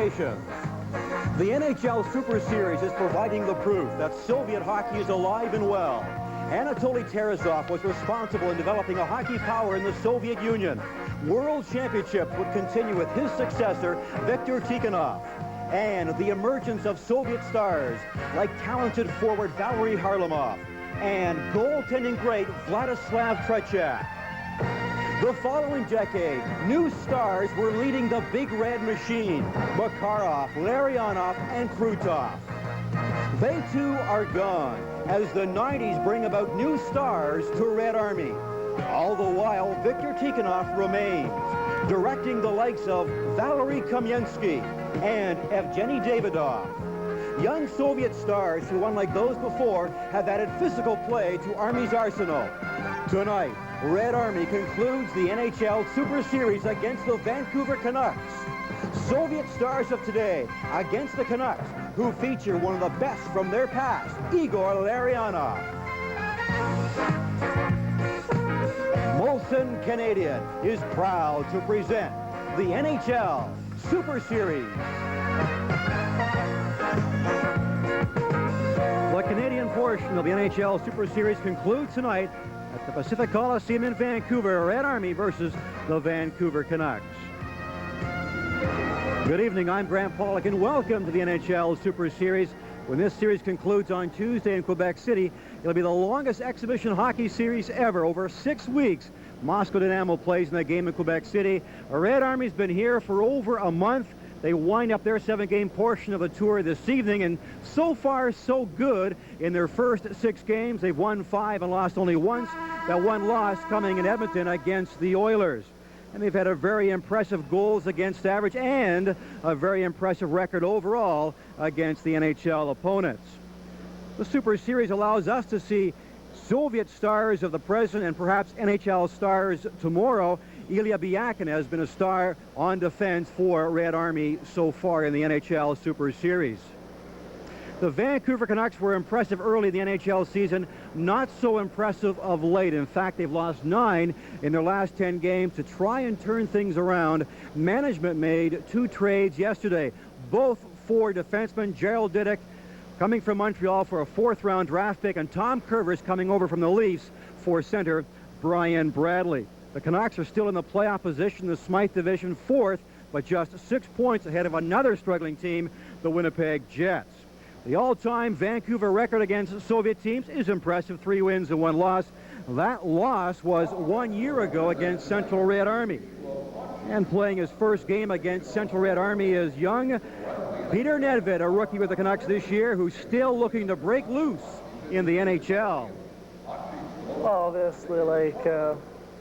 Congratulations. The NHL Super Series is providing the proof that Soviet hockey is alive and well. Anatoly Tarasov was responsible in developing a hockey power in the Soviet Union. World championships would continue with his successor, Viktor Tikhonov. And the emergence of Soviet stars like talented forward Valery Harlamov and goaltending great Vladislav Tretiak. The following decade, new stars were leading the Big Red Machine: Makarov, Larionov, and Krutov. They too are gone as the 90s bring about new stars to Red Army. All the while, Viktor Tikhonov remains, directing the likes of Valery Kamensky and Evgeny Davidov. Young Soviet stars who, unlike those before, have added physical play to Army's arsenal. Tonight, Red Army concludes the NHL Super Series against the Vancouver Canucks. Soviet stars of today against the Canucks, who feature one of the best from their past, Igor Larionov. Molson Canadian is proud to present the NHL Super Series. The Canadian portion of the NHL Super Series concludes tonight at the Pacific Coliseum in Vancouver. Red Army versus the Vancouver Canucks. Good evening, I'm Grant Pollock, and welcome to the NHL Super Series. When this series concludes on Tuesday in Quebec City, it'll be the longest exhibition hockey series ever, over 6 weeks. Moscow Dynamo plays in that game in Quebec City. Red Army's been here for over a month. They wind up their 7-game portion of the tour this evening, and so far so good in their first 6 games. They've won 5 and lost only once. That one loss coming in Edmonton against the Oilers. And they've had a very impressive goals against average and a very impressive record overall against the NHL opponents. The Super Series allows us to see Soviet stars of the present and perhaps NHL stars tomorrow. Ilya Biakin has been a star on defense for Red Army so far in the NHL Super Series. The Vancouver Canucks were impressive early in the NHL season, not so impressive of late. In fact, they've lost 9 in their last 10 games. To try and turn things around, management made 2 trades yesterday, both for defensemen. Gerald Diduck coming from Montreal for a 4th-round draft pick, and Tom Curvers coming over from the Leafs for center Brian Bradley. The Canucks are still in the playoff position, the Smythe Division, 4th, but just 6 points ahead of another struggling team, the Winnipeg Jets. The all-time Vancouver record against Soviet teams is impressive, 3 wins and 1 loss. That loss was 1 year ago against Central Red Army. And playing his first game against Central Red Army is young Peter Nedved, a rookie with the Canucks this year, who's still looking to break loose in the NHL. Obviously,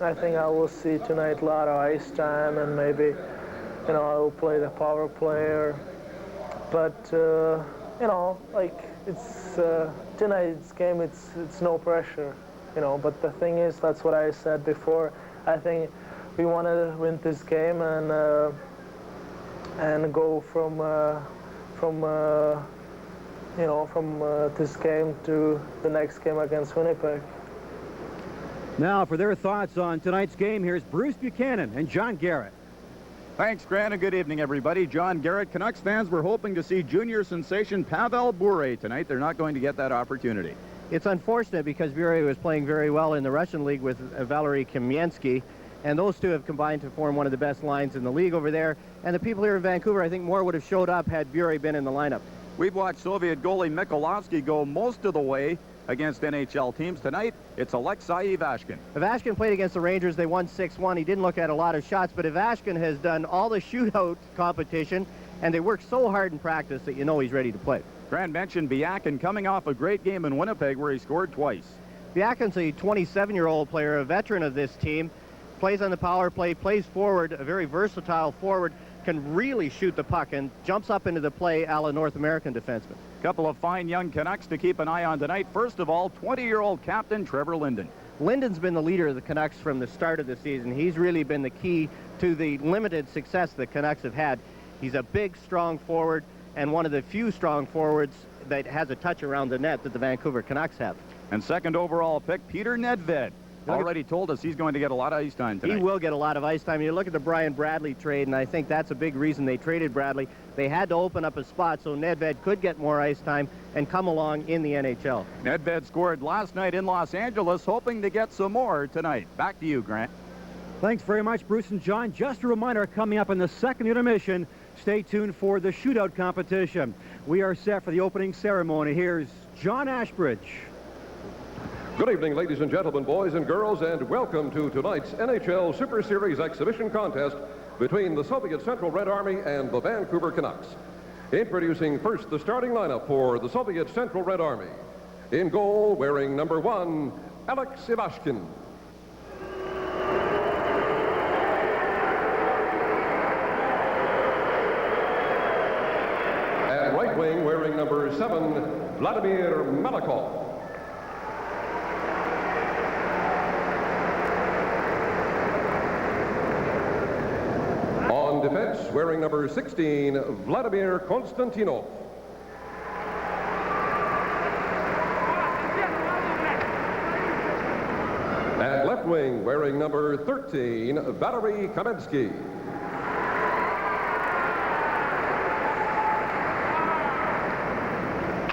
I think I will see tonight a lot of ice time, and maybe, I will play the power play. But, it's tonight's game, it's no pressure, But the thing is, that's what I said before. I think we want to win this game and go from this game to the next game against Winnipeg. Now, for their thoughts on tonight's game, here's Bruce Buchanan and John Garrett. Thanks, Grant, and good evening, everybody. John Garrett. Canucks fans were hoping to see junior sensation Pavel Bure tonight. They're not going to get that opportunity. It's unfortunate because Bure was playing very well in the Russian league with Valery Kamensky, and those two have combined to form one of the best lines in the league over there. And the people here in Vancouver, I think more would have showed up had Bure been in the lineup. We've watched Soviet goalie Mikolovsky go most of the way against NHL teams. Tonight, it's Alexei Ivashkin. Ivashkin played against the Rangers. They won 6-1. He didn't look at a lot of shots, but Ivashkin has done all the shootout competition, and they work so hard in practice that he's ready to play. Grant mentioned Biakin coming off a great game in Winnipeg where he scored twice. Biakin's a 27-year-old player, a veteran of this team, plays on the power play, plays forward, a very versatile forward, can really shoot the puck and jumps up into the play a la North American defenseman. Couple of fine young Canucks to keep an eye on tonight. First of all, 20-year-old captain Trevor Linden. Linden's been the leader of the Canucks from the start of the season. He's really been the key to the limited success the Canucks have had. He's a big, strong forward and one of the few strong forwards that has a touch around the net that the Vancouver Canucks have. And second overall pick, Peter Nedved. Already told us he's going to get a lot of ice time tonight. He will get a lot of ice time. You look at the Brian Bradley trade, and I think that's a big reason they traded Bradley. They had to open up a spot so Nedved could get more ice time and come along in the NHL. Nedved scored last night in Los Angeles, hoping to get some more tonight. Back to you, Grant. Thanks very much, Bruce and John. Just a reminder, coming up in the second intermission, stay tuned for the shootout competition. We are set for the opening ceremony. Here's John Ashbridge. Good evening, ladies and gentlemen, boys and girls, and welcome to tonight's NHL Super Series exhibition contest between the Soviet Central Red Army and the Vancouver Canucks. Introducing first the starting lineup for the Soviet Central Red Army. In goal, wearing number 1, Alex Ivashkin. At right wing, wearing number 7, Vladimir Malakov. On defense, wearing number 16, Vladimir Konstantinov. At left wing, wearing number 13, Valery Kamensky.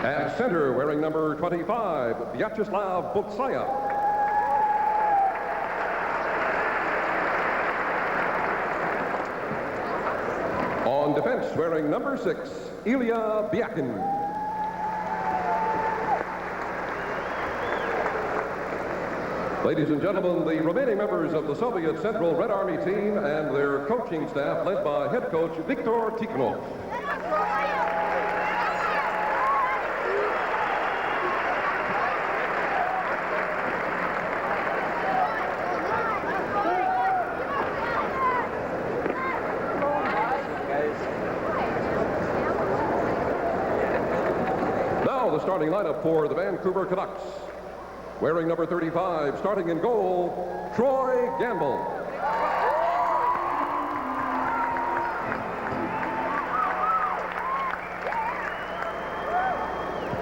At center, wearing number 25, Vyacheslav Butsayev. On defense, wearing number 6, Ilya Byakin. Ladies and gentlemen, the remaining members of the Soviet Central Red Army team and their coaching staff, led by head coach Viktor Tikhonov. The starting lineup for the Vancouver Canucks. Wearing number 35, starting in goal, Troy Gamble.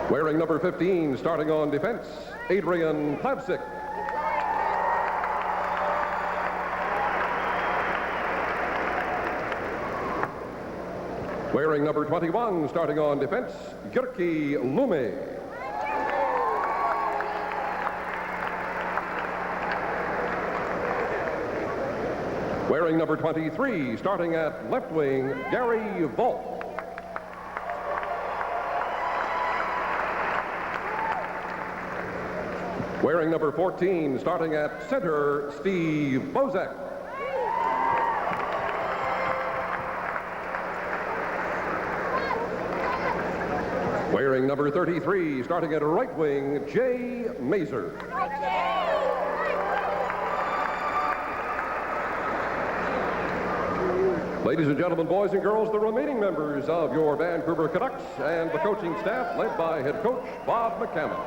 Wearing number 15, starting on defense, Adrian Plavsic. Wearing number 21, starting on defense, Gerki Lume. Wearing number 23, starting at left wing, Gary Volk. Wearing number 14, starting at center, Steve Bozek. Wearing number 33, starting at right wing, Jay Mazer. Ladies and gentlemen, boys and girls, the remaining members of your Vancouver Canucks and the coaching staff, led by head coach Bob McCammon.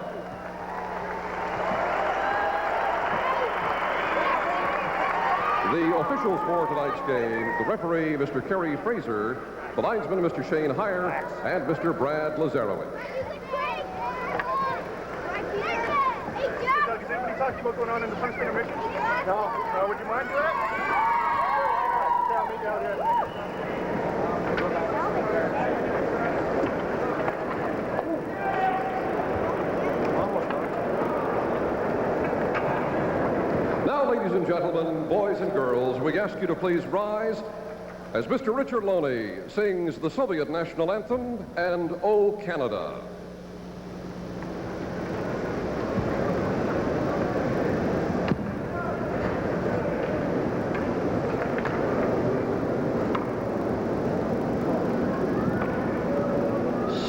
The officials for tonight's game, the referee, Mr. Kerry Fraser, the linesman, Mr. Shane Heyer, and Mr. Brad Lazarowicz. Doug, is anybody talking about what's going on in the first intermission? No. Would you mind doing it? Tell me down here. Now, ladies and gentlemen, boys and girls, we ask you to please rise as Mr. Richard Loney sings the Soviet national anthem and O Canada.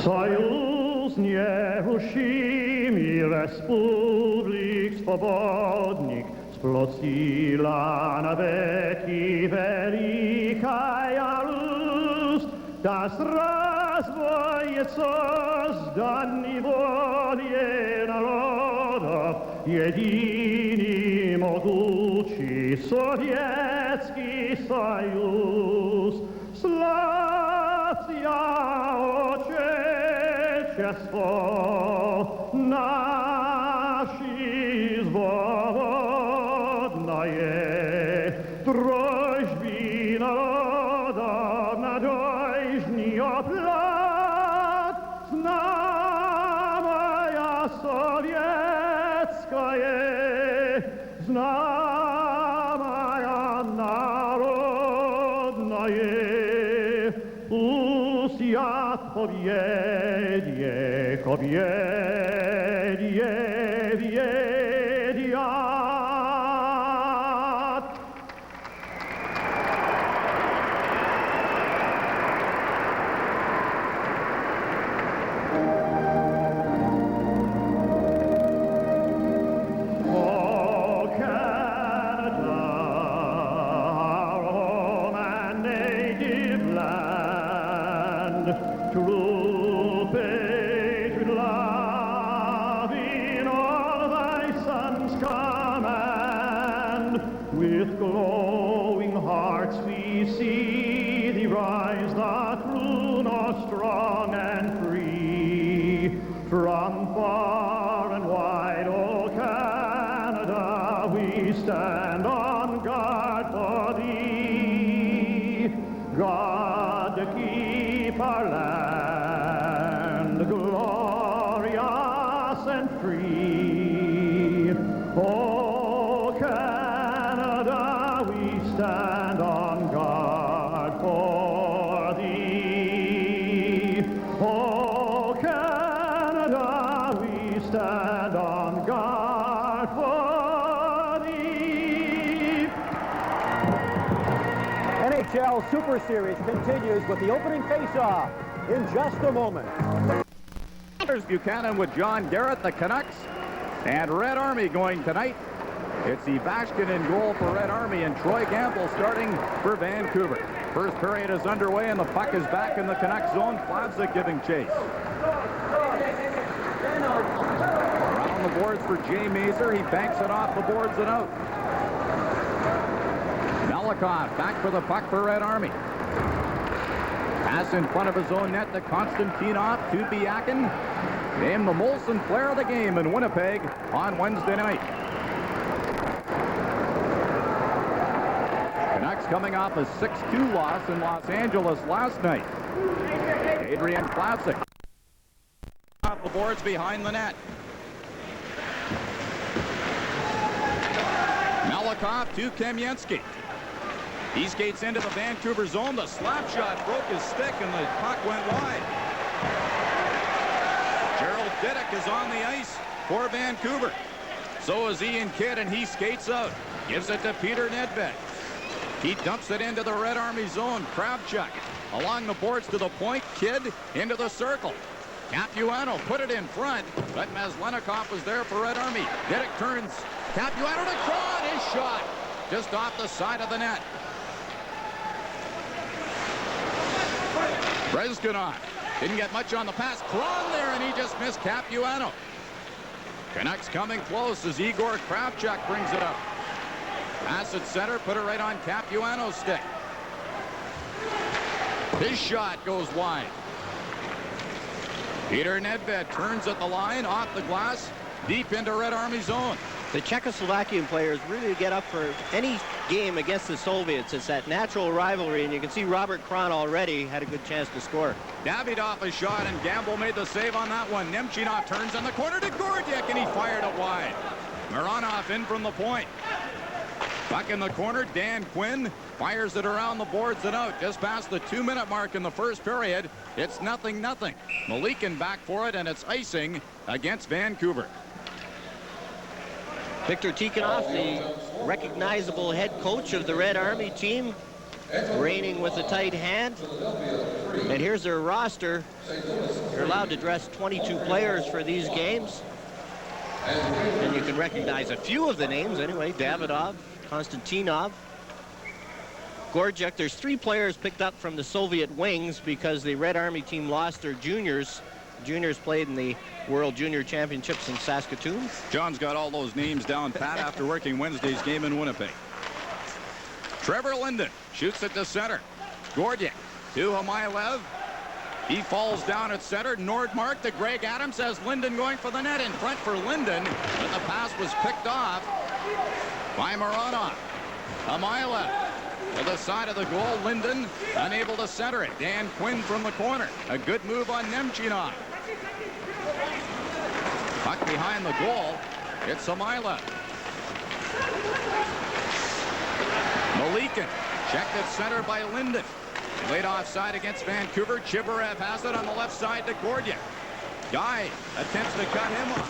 Союз нерушимый, республик свободник, сплотила навеки великая Русь, das развое созданной воле народов, единый могучий Советский Союз. Славься, Отечество наше свободное, дружбы народов надежнее lat znamaya sowieckaje, znamaya narodnaje, usiat powiedzie, kobiedie, wiedziat. Oh, Canada, our home and native land, true patriot love in all thy sons' command. With glowing hearts we see thee rise, the true, north, strong and free. From far and wide, oh Canada, we stand on guard for thee. God to keep our land glorious and free. Oh Canada, we stand on guard for thee. Oh Canada, we stand on guard for thee. NHL Super Series continues with the opening face-off in just a moment. There's Buchanan with John Garrett, the Canucks, and Red Army going tonight. It's Ivashkin in goal for Red Army and Troy Gamble starting for Vancouver. First period is underway and the puck is back in the Canucks zone. Plavsic giving chase. Around the boards for Jay Mazer. He banks it off the boards and out. Melikov back for the puck for Red Army. Pass in front of his own net to Konstantinov, to Biakin. Named the Molson player of the game in Winnipeg on Wednesday night. Canucks coming off a 6-2 loss in Los Angeles last night. Adrian Plavsic off the boards behind the net. Melikov to Kamensky. He skates into the Vancouver zone. The slap shot broke his stick and the puck went wide. Gerald Diduck is on the ice for Vancouver. So is Ian Kidd, and he skates out. Gives it to Peter Nedved. He dumps it into the Red Army zone. Kravchuk along the boards to the point. Kidd into the circle. Capuano put it in front, but Maslenikov was there for Red Army. Diduck turns. Capuano to Kron. His shot just off the side of the net. Breskinov didn't get much on the pass. Kron there, and he just missed Capuano. Canucks coming close as Igor Kravchuk brings it up. Pass at center, put it right on Capuano's stick. His shot goes wide. Peter Nedved turns at the line, off the glass, deep into Red Army zone. The Czechoslovakian players really get up for any game against the Soviets. It's that natural rivalry, and you can see Robert Kron already had a good chance to score. Davidoff a shot, and Gamble made the save on that one. Nemchinov turns in the corner to Gordiak, and he fired it wide. Mironov in from the point. Puck in the corner, Dan Quinn fires it around the boards and out. Just past the 2-minute mark in the first period. It's 0-0. Malikin back for it, and it's icing against Vancouver. Viktor Tikhonov, the recognizable head coach of the Red Army team, reigning with a tight hand. And here's their roster. They're allowed to dress 22 players for these games. And you can recognize a few of the names anyway. Davidov, Konstantinov, Gordiak. There's 3 players picked up from the Soviet wings because the Red Army team lost their juniors. Juniors played in the World Junior Championships in Saskatoon. John's got all those names down pat after working Wednesday's game in Winnipeg. Trevor Linden shoots it to center. Gordiak to Hamailev. He falls down at center. Nordmark to Greg Adams, has Linden going for the net in front for Linden, but the pass was picked off by Mironov. Hamailev To the side of the goal, Linden unable to center it. Dan Quinn from the corner. A good move on Nemchinov. Puck behind the goal. It's Samila. Malikin checked at center by Linden. Laid offside against Vancouver. Chibarev has it on the left side to Gordiak. Guy attempts to cut him off.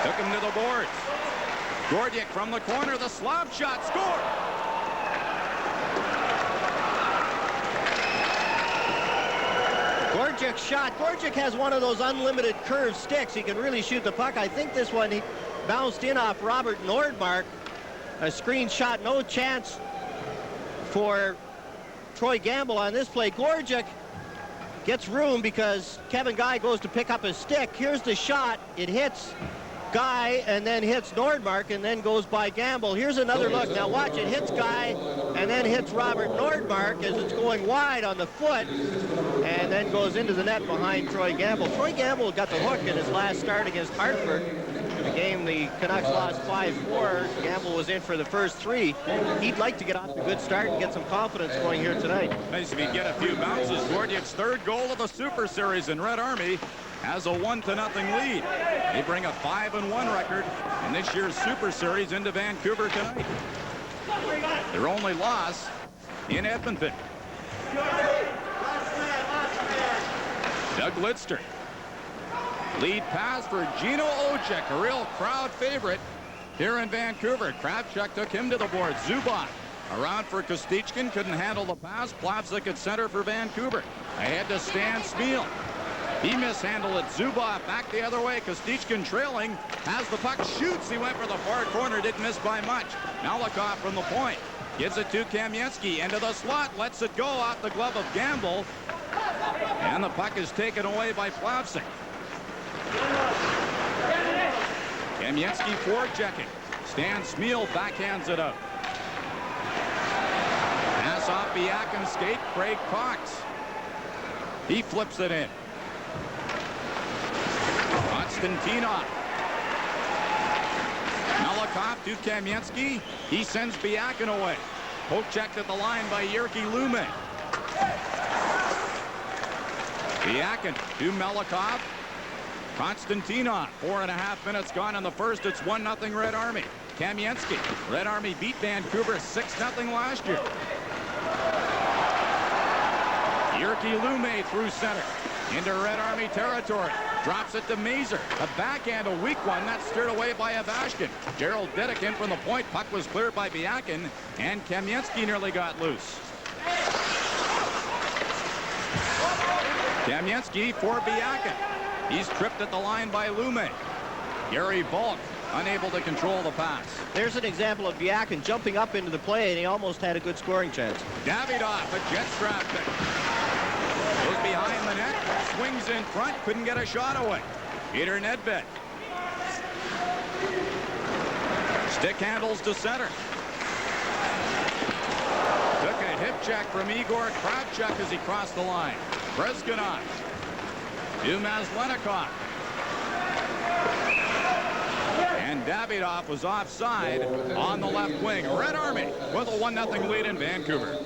Took him to the boards. Gordiak from the corner. The slap shot scored. Gordiak's shot. Gordiak has one of those unlimited curved sticks. He can really shoot the puck. I think this one he bounced in off Robert Nordmark. A screen shot. No chance for Troy Gamble on this play. Gordiak gets room because Kevin Guy goes to pick up his stick. Here's the shot. It hits Guy and then hits Nordmark and then goes by Gamble. Here's another look. Now watch, it hits Guy and then hits Robert Nordmark as it's going wide on the foot and then goes into the net behind Troy Gamble. Troy Gamble got the hook in his last start against Hartford. The game the Canucks lost 5-4. Gamble was in for the first 3. He'd like to get off to a good start and get some confidence going here tonight. Nice if he get a few bounces. Gordiak's third goal of the Super Series, in Red Army has a 1-0 lead. They bring a 5-1 record in this year's Super Series into Vancouver tonight. Their only loss in Edmonton. Doug Lidster. Lead pass for Gino Ocek, a real crowd favorite here in Vancouver. Kravchuk took him to the board. Zubov around for Kostichkin, couldn't handle the pass. Plavsic at center for Vancouver. Ahead to Stan Smeal. He mishandled it. Zubov back the other way. Kostichkin trailing, has the puck, shoots. He went for the far corner, didn't miss by much. Malakoff from the point. Gives it to Kamensky into the slot, lets it go off the glove of Gamble. And the puck is taken away by Plavsic. Kamensky forechecking. Stan Smeal backhands it out. Pass off Biakin skate. Craig Cox. He flips it in. Konstantinov. Malakoff to Kamensky. He sends Biakin away. Poke checked at the line by Jyrki Lume. Biakin to Malakoff. Konstantinov, 4.5 minutes gone in the first. It's 1-0 Red Army. Kamensky. Red Army beat Vancouver 6-0 last year. Jyrki Lume through center. Into Red Army territory. Drops it to Mazur. A backhand, a weak one. That's steered away by Avashkin. Gerald Dedekin from the point. Puck was cleared by Biakin. And Kamensky nearly got loose. Kamensky for Biakin. He's tripped at the line by Lume. Gary Volk unable to control the pass. There's an example of Biakin jumping up into the play, and he almost had a good scoring chance. Davidoff, a jet strap pick. Goes behind the net, swings in front, couldn't get a shot away. Peter Nedved. Stick handles to center. Took a hip check from Igor Kravchuk as he crossed the line. Breskinov. To Maslenikov. And Davidoff was offside on the left wing. Red Army with a 1-0 lead in Vancouver.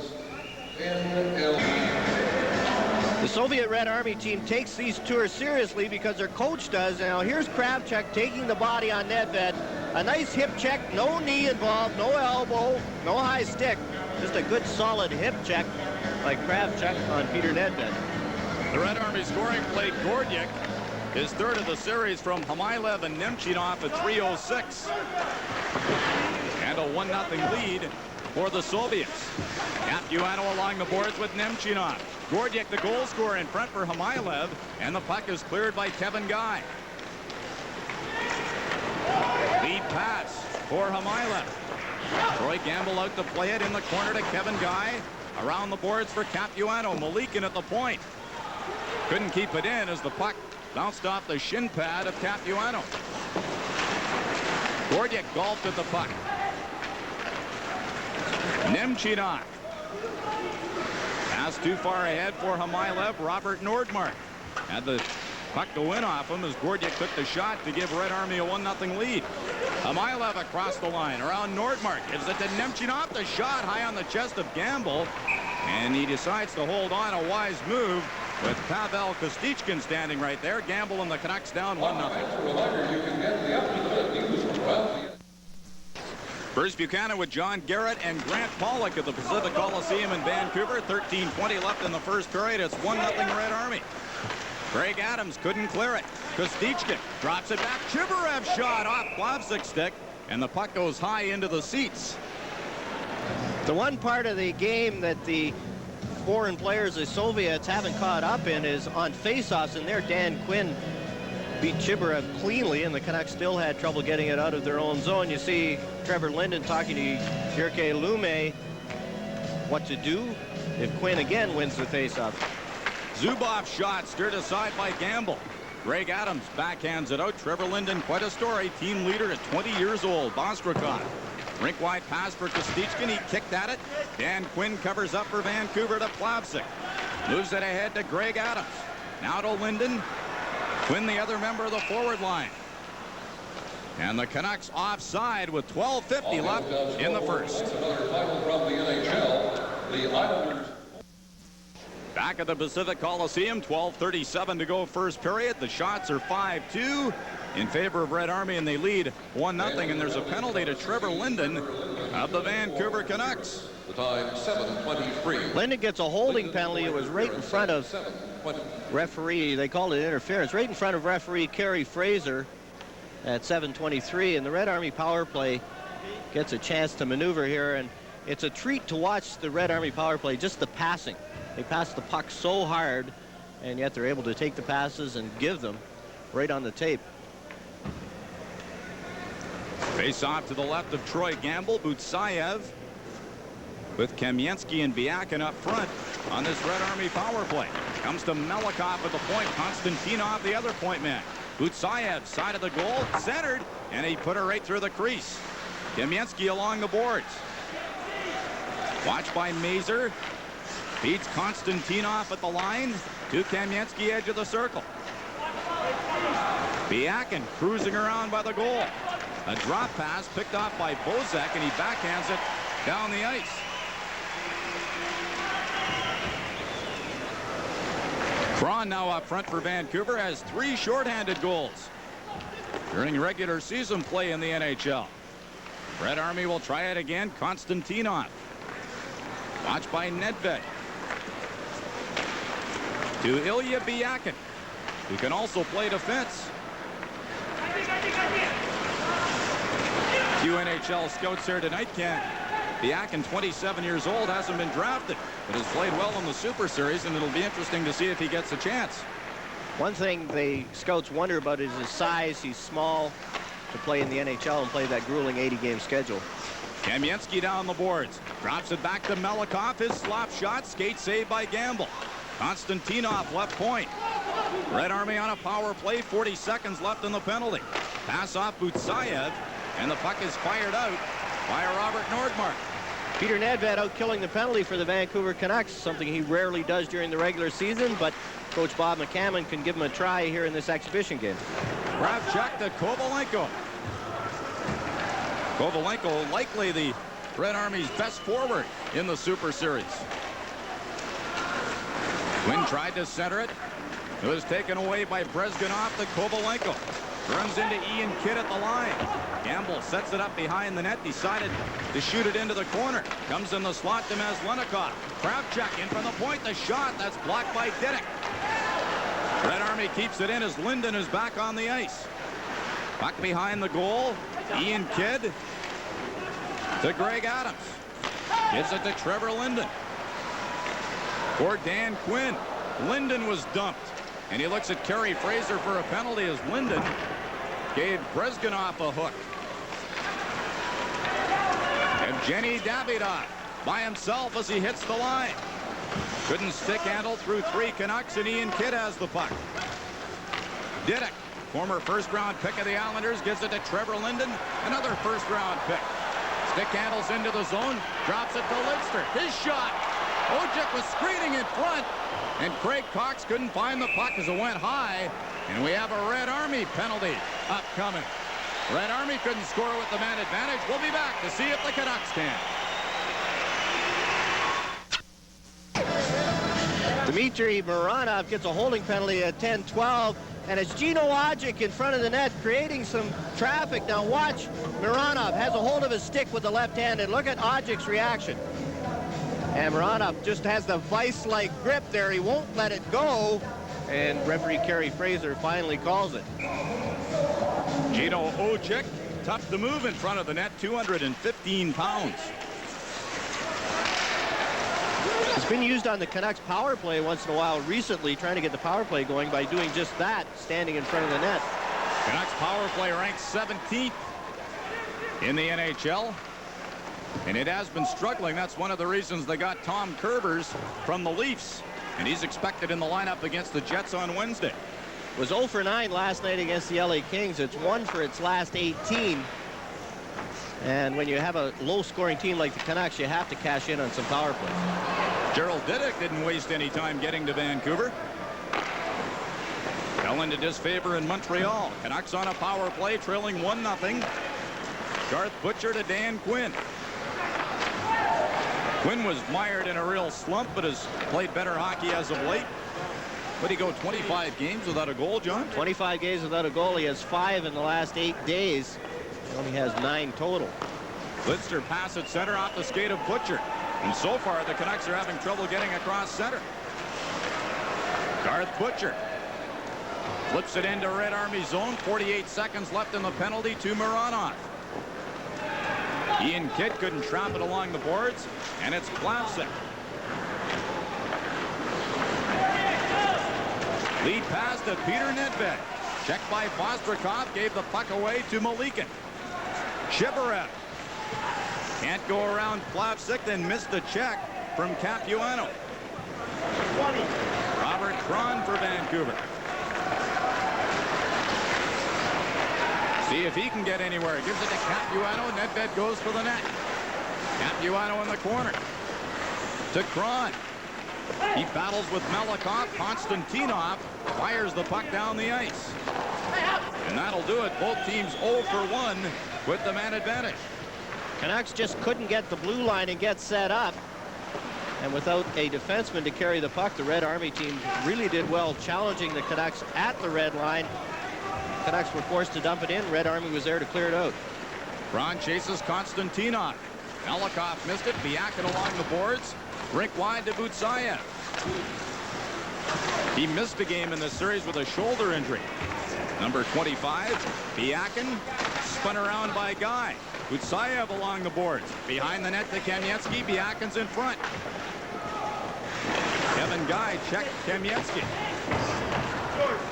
The Soviet Red Army team takes these tours seriously because their coach does. Now here's Kravchuk taking the body on Nedved. A nice hip check, no knee involved, no elbow, no high stick. Just a good solid hip check by Kravchuk on Peter Nedved. The Red Army scoring play, Gordiak, his third of the series from Hamailev and Nemchinov at 3:06. And a 1-0 lead for the Soviets. Capuano along the boards with Nemchinov. Gordiak, the goal scorer, in front for Hamailev, and the puck is cleared by Kevin Guy. Lead pass for Hamailev. Troy Gamble out to play it in the corner to Kevin Guy. Around the boards for Capuano. Malikin at the point. Couldn't keep it in as the puck bounced off the shin pad of Capuano. Gordiak golfed at the puck. Nemchinov. Pass too far ahead for Hamailev. Robert Nordmark had the puck to win off him as Gordiak took the shot to give Red Army a 1-0 lead. Amailev across the line around Nordmark. Gives it to Nemchinov. The shot high on the chest of Gamble. And he decides to hold on, a wise move, with Pavel Kostichkin standing right there. Gamble and the Canucks down 1-0. Bruce Buchanan with John Garrett and Grant Pollock at the Pacific Coliseum in Vancouver. 13:20 left in the first period. It's 1-0 Red Army. Greg Adams couldn't clear it. Kostichkin drops it back. Chibarev shot off Plavsic's stick, and the puck goes high into the seats. The one part of the game that the foreign players, the Soviets, haven't caught up in is on faceoffs, and there Dan Quinn beat Chibarev cleanly, and the Canucks still had trouble getting it out of their own zone. You see Trevor Linden talking to Jyrki Lume what to do if Quinn again wins the faceoff. Zubov's shot stirred aside by Gamble. Greg Adams backhands it out. Trevor Linden, quite a story. Team leader at 20 years old. Bostrikov. Rink-wide pass for Kostichkin. He kicked at it. Dan Quinn covers up for Vancouver to Plavsic. Moves it ahead to Greg Adams. Now to Linden. Quinn, the other member of the forward line. And the Canucks offside with 12:50 left in the first. Another title from the NHL. The Islanders. Back at the Pacific Coliseum, 12:37 to go first period. The shots are 5-2 in favor of Red Army, and they lead 1-0. And there's a penalty to Trevor Linden of the Vancouver Canucks. The time 7:23. Linden gets a holding penalty. It was right in front of referee. They called it interference. Right in front of referee Kerry Fraser at 7:23. And the Red Army power play gets a chance to maneuver here. And it's a treat to watch the Red Army power play, just the passing. They pass the puck so hard, and yet they're able to take the passes and give them right on the tape. Face off to the left of Troy Gamble. Butsayev with Kamensky and Biakin up front on this Red Army power play. Comes to Melikov at the point. Konstantinov, the other point man. Butsayev, side of the goal, centered, and he put her right through the crease. Kamensky along the boards. Watched by Mazur. Beats Konstantinov at the line to Kamensky, edge of the circle. Biakin cruising around by the goal. A drop pass picked off by Bozek, and he backhands it down the ice. Cron now up front for Vancouver has 3 shorthanded goals during regular season play in the NHL. Red Army will try it again. Konstantinov. Watched by Nedved. To Ilya Biakin, who can also play defense. Few NHL scouts here tonight. Biakin, 27 years old, hasn't been drafted, but has played well in the Super Series, and it'll be interesting to see if he gets a chance. One thing the scouts wonder about is his size. He's small to play in the NHL and play that grueling 80-game schedule. Kamensky down the boards. Drops it back to Melikov. His slop shot. Skate saved by Gamble. Konstantinov left point. Red Army on a power play. 40 seconds left in the penalty. Pass off Butsayev, and the puck is fired out by Robert Nordmark. Peter Nedved out killing the penalty for the Vancouver Canucks, something he rarely does during the regular season, but Coach Bob McCammon can give him a try here in this exhibition game. Kravchuk to Kovalenko. Kovalenko likely the Red Army's best forward in the Super Series. Quinn tried to center it. It was taken away by Brezgunov to Kovalenko. Runs into Ian Kidd at the line. Gamble sets it up behind the net. Decided to shoot it into the corner. Comes in the slot to Maslenikov. Kravchuk in from the point. The shot. That's blocked by Didick. Red Army keeps it in as Linden is back on the ice. Puck behind the goal. Ian Kidd to Greg Adams. Gives it to Trevor Linden. For Dan Quinn. Linden was dumped. And he looks at Kerry Fraser for a penalty as Linden gave Brezgunov a hook. Evgeny Davidov by himself as he hits the line. Couldn't stick handle through 3 Canucks, and Ian Kidd has the puck. Didick, former first-round pick of the Islanders, gives it to Trevor Linden. Another first-round pick. Stick handles into the zone, drops it to Lidster. His shot. Ojek was screening in front, and Craig Cox couldn't find the puck as it went high, and we have a Red Army penalty upcoming. Red Army couldn't score with the man advantage. We'll be back to see if the Canucks can. Dmitry Mironov gets a holding penalty at 10-12, and it's Gino Ojic in front of the net creating some traffic. Now watch, Mironov has a hold of his stick with the left hand, and look at Ojic's reaction. And Mironov just has the vice-like grip there. He won't let it go, and referee Kerry Fraser finally calls it. Gino Ojic, tough to move in front of the net, 215 pounds. It's been used on the Canucks power play once in a while recently, trying to get the power play going by doing just that, standing in front of the net. Canucks power play ranked 17th in the NHL, and it has been struggling. That's one of the reasons they got Tom Kerbers from the Leafs, and he's expected in the lineup against the Jets on Wednesday. It was 0 for 9 last night against the LA Kings. It's 1 for its last 18. And when you have a low-scoring team like the Canucks, you have to cash in on some power plays. Gerald Diddick didn't waste any time getting to Vancouver. Fell into disfavor in Montreal. Canucks on a power play, trailing 1-0. Garth Butcher to Dan Quinn. Quinn was mired in a real slump, but has played better hockey as of late. Would he go 25 games without a goal, John? 25 games without a goal. He has 5 in the last 8 days. He only has 9 total. Lidster pass at center off the skate of Butcher. And so far, the Canucks are having trouble getting across center. Garth Butcher flips it into Red Army zone. 48 seconds left in the penalty to Mironov. Ian Kidd couldn't trap it along the boards, and it's Plavsic. Lead pass to Peter Nedved. Checked by Vostrikov, gave the puck away to Malikin. Shibarev can't go around Plavsic, then missed the check from Capuano. Robert Cron for Vancouver. See if he can get anywhere. Gives it to Capuano. Nedved goes for the net. Capuano in the corner. To Cron. He battles with Melikov. Konstantinov fires the puck down the ice. And that'll do it. Both teams 0 for 1 with the man advantage. Canucks just couldn't get the blue line and get set up. And without a defenseman to carry the puck, the Red Army team really did well challenging the Canucks at the red line. Canucks were forced to dump it in. Red Army was there to clear it out. Braun chases Konstantinov. Melikov missed it. Biakin along the boards. Rink wide to Butsayev. He missed a game in this series with a shoulder injury. Number 25, Biakin, spun around by Guy. Butsayev along the boards. Behind the net to Kamensky. Biakin's in front. Kevin Guy checked Kamensky.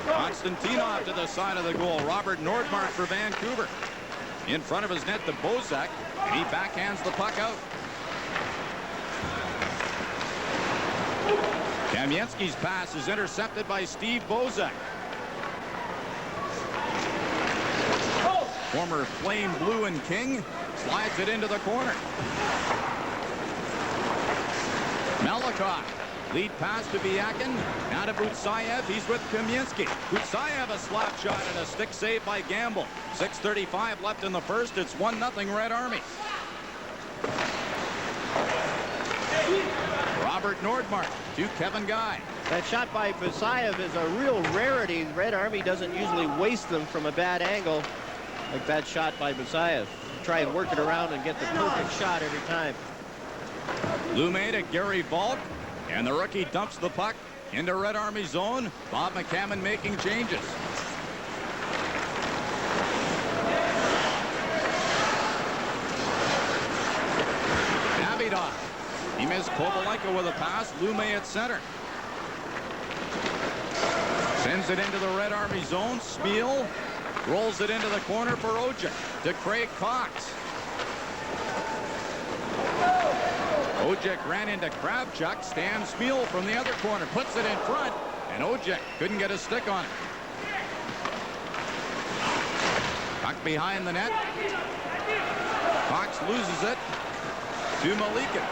Konstantinov to the side of the goal. Robert Nordmark for Vancouver. In front of his net to Bozak, and he backhands the puck out. Kamensky's pass is intercepted by Steve Bozak. Former Flame Blue and King slides it into the corner. Melikov, lead pass to Biakin. Now to Butsayev. He's with Kamensky. Butsayev a slap shot and a stick save by Gamble. 6:35 left in the first. It's 1-0 Red Army. Robert Nordmark to Kevin Guy. That shot by Butsayev is a real rarity. Red Army doesn't usually waste them from a bad angle like that shot by Butsayev. Try and work it around and get the perfect shot every time. Lume to Gary Valk, and the rookie dumps the puck into Red Army zone. Bob McCammon making changes. Davidoff. He missed Kovalenko with a pass. Lume at center. Sends it into the Red Army zone. Spiel rolls it into the corner for Ojek to Craig Cox. Ojek ran into Kravchuk. Stan Spiel from the other corner puts it in front, and Ojek couldn't get a stick on it. Puck behind the net. Cox loses it to Malikin.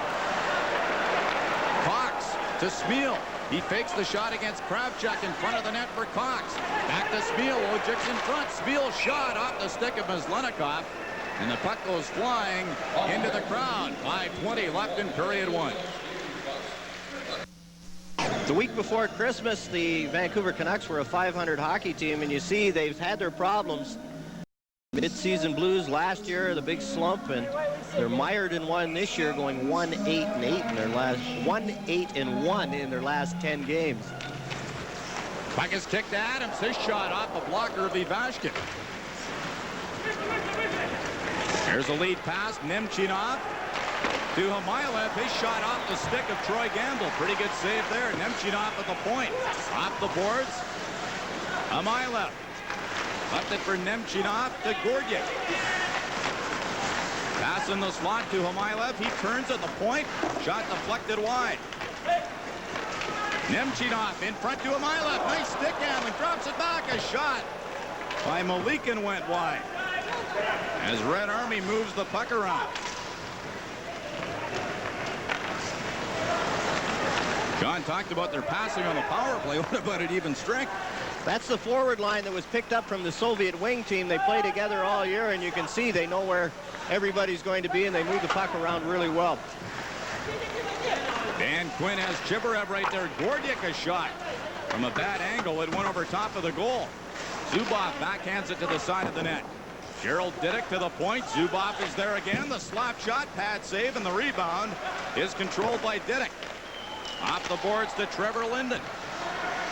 Cox to Spiel. He fakes the shot against Kravchuk in front of the net for Cox. Back to Spiel. Ojic's in front. Spiel shot off the stick of Maslenikov. And the puck goes flying into the crowd. 5:20 left in period 1. The week before Christmas, the Vancouver Canucks were a .500 hockey team, and you see they've had their problems. Mid-season blues last year, the big slump, and they're mired in one this year, going 1-8-8 in their last 1-8-1 in their last 10 games. Puck is kicked to Adams. His shot off a blocker of Ivashkin. Here's a lead pass. Nemchinov to Hamailev. His shot off the stick of Troy Gamble. Pretty good save there. Nemchinov at the point. Off the boards. Hamailev. Left it for Nemchinov to Gordiak. Pass in the slot to Hamailev. He turns at the point. Shot deflected wide. Nemchinov in front to Hamailev. Nice stick handling. Drops it back. A shot by Malikin went wide. As Red Army moves the puck around. John talked about their passing on the power play. What about it even strength? That's the forward line that was picked up from the Soviet wing team. They play together all year, and you can see they know where everybody's going to be, and they move the puck around really well. Dan Quinn has Chibarev right there. Gordiak a shot from a bad angle. It went over top of the goal. Zubov backhands it to the side of the net. Gerald Didick to the point. Zubov is there again. The slap shot, pad save, and the rebound is controlled by Didick. Off the boards to Trevor Linden.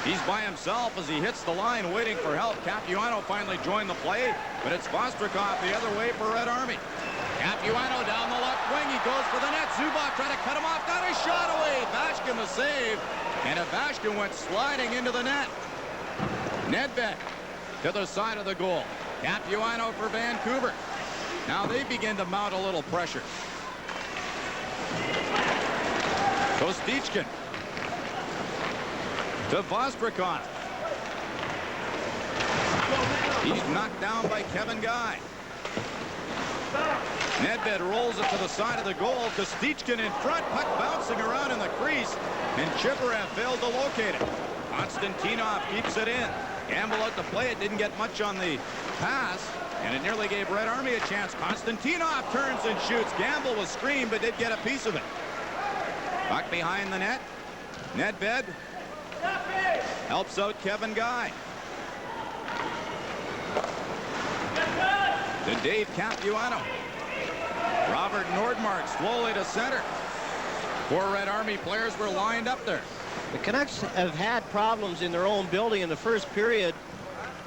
He's by himself as he hits the line waiting for help. Capuano finally joined the play, but it's Vostrikov the other way for Red Army. Capuano down the left wing. He goes for the net. Zubov trying to cut him off. Got his shot away. Ivashkin the save. And Ivashkin went sliding into the net. Nedved to the side of the goal. Capuano for Vancouver. Now they begin to mount a little pressure. Kostichkin to Vostrikov. He's knocked down by Kevin Guy. Nedved rolls it to the side of the goal. Kostichkin in front. Puck bouncing around in the crease. And Chibarev failed to locate it. Konstantinov keeps it in. Gamble out to play it. Didn't get much on the pass. And it nearly gave Red Army a chance. Konstantinov turns and shoots. Gamble was screened but did get a piece of it. Puck behind the net. Nedved helps out Kevin Guy. To Dave Capuano. Robert Nordmark slowly to center. 4 Red Army players were lined up there. The Canucks have had problems in their own building in the first period.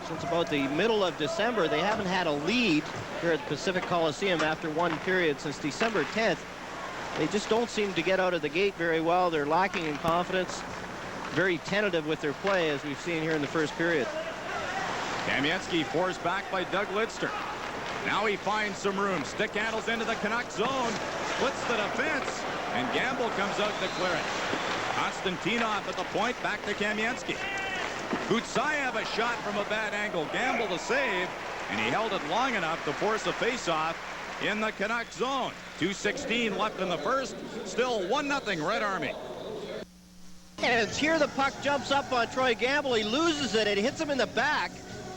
Since about the middle of December, they haven't had a lead here at the Pacific Coliseum after one period since December 10th. They just don't seem to get out of the gate very well. They're lacking in confidence. Very tentative with their play, as we've seen here in the first period. Kamensky forced back by Doug Lidster. Now he finds some room. Stick handles into the Canucks zone. Splits the defense. And Gamble comes out to clear it. Konstantinov at the point. Back to Kamensky. Kutsayev a shot from a bad angle. Gamble the save. And he held it long enough to force a face-off in the Canucks zone. 2:16 left in the first. Still 1-0 Red Army. And here the puck jumps up on Troy Gamble. He loses it. It hits him in the back.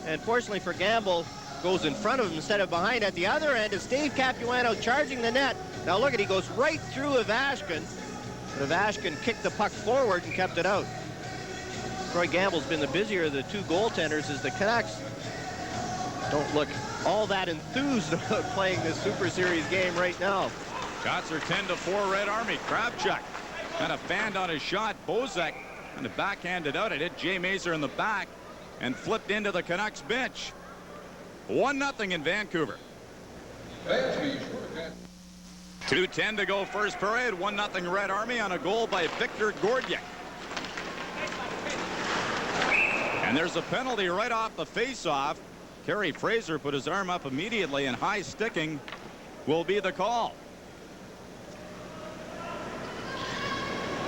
And fortunately for Gamble, goes in front of him instead of behind. At the other end is Dave Capuano charging the net. Now look at, he goes right through Ivashkin. But Ivashkin kicked the puck forward and kept it out. Troy Gamble's been the busier of the 2 goaltenders as the Canucks don't look all that enthused about playing this Super Series game right now. Shots are 10-4 Red Army. Kravchuk kind of fanned on his shot. Bozek kind of backhanded out. It hit Jay Mazer in the back and flipped into the Canucks bench. 1-0 in Vancouver. 2:10 to go first period. 1-0 Red Army on a goal by Victor Gordiak. And there's a penalty right off the face-off. Kerry Fraser put his arm up immediately, and high sticking will be the call.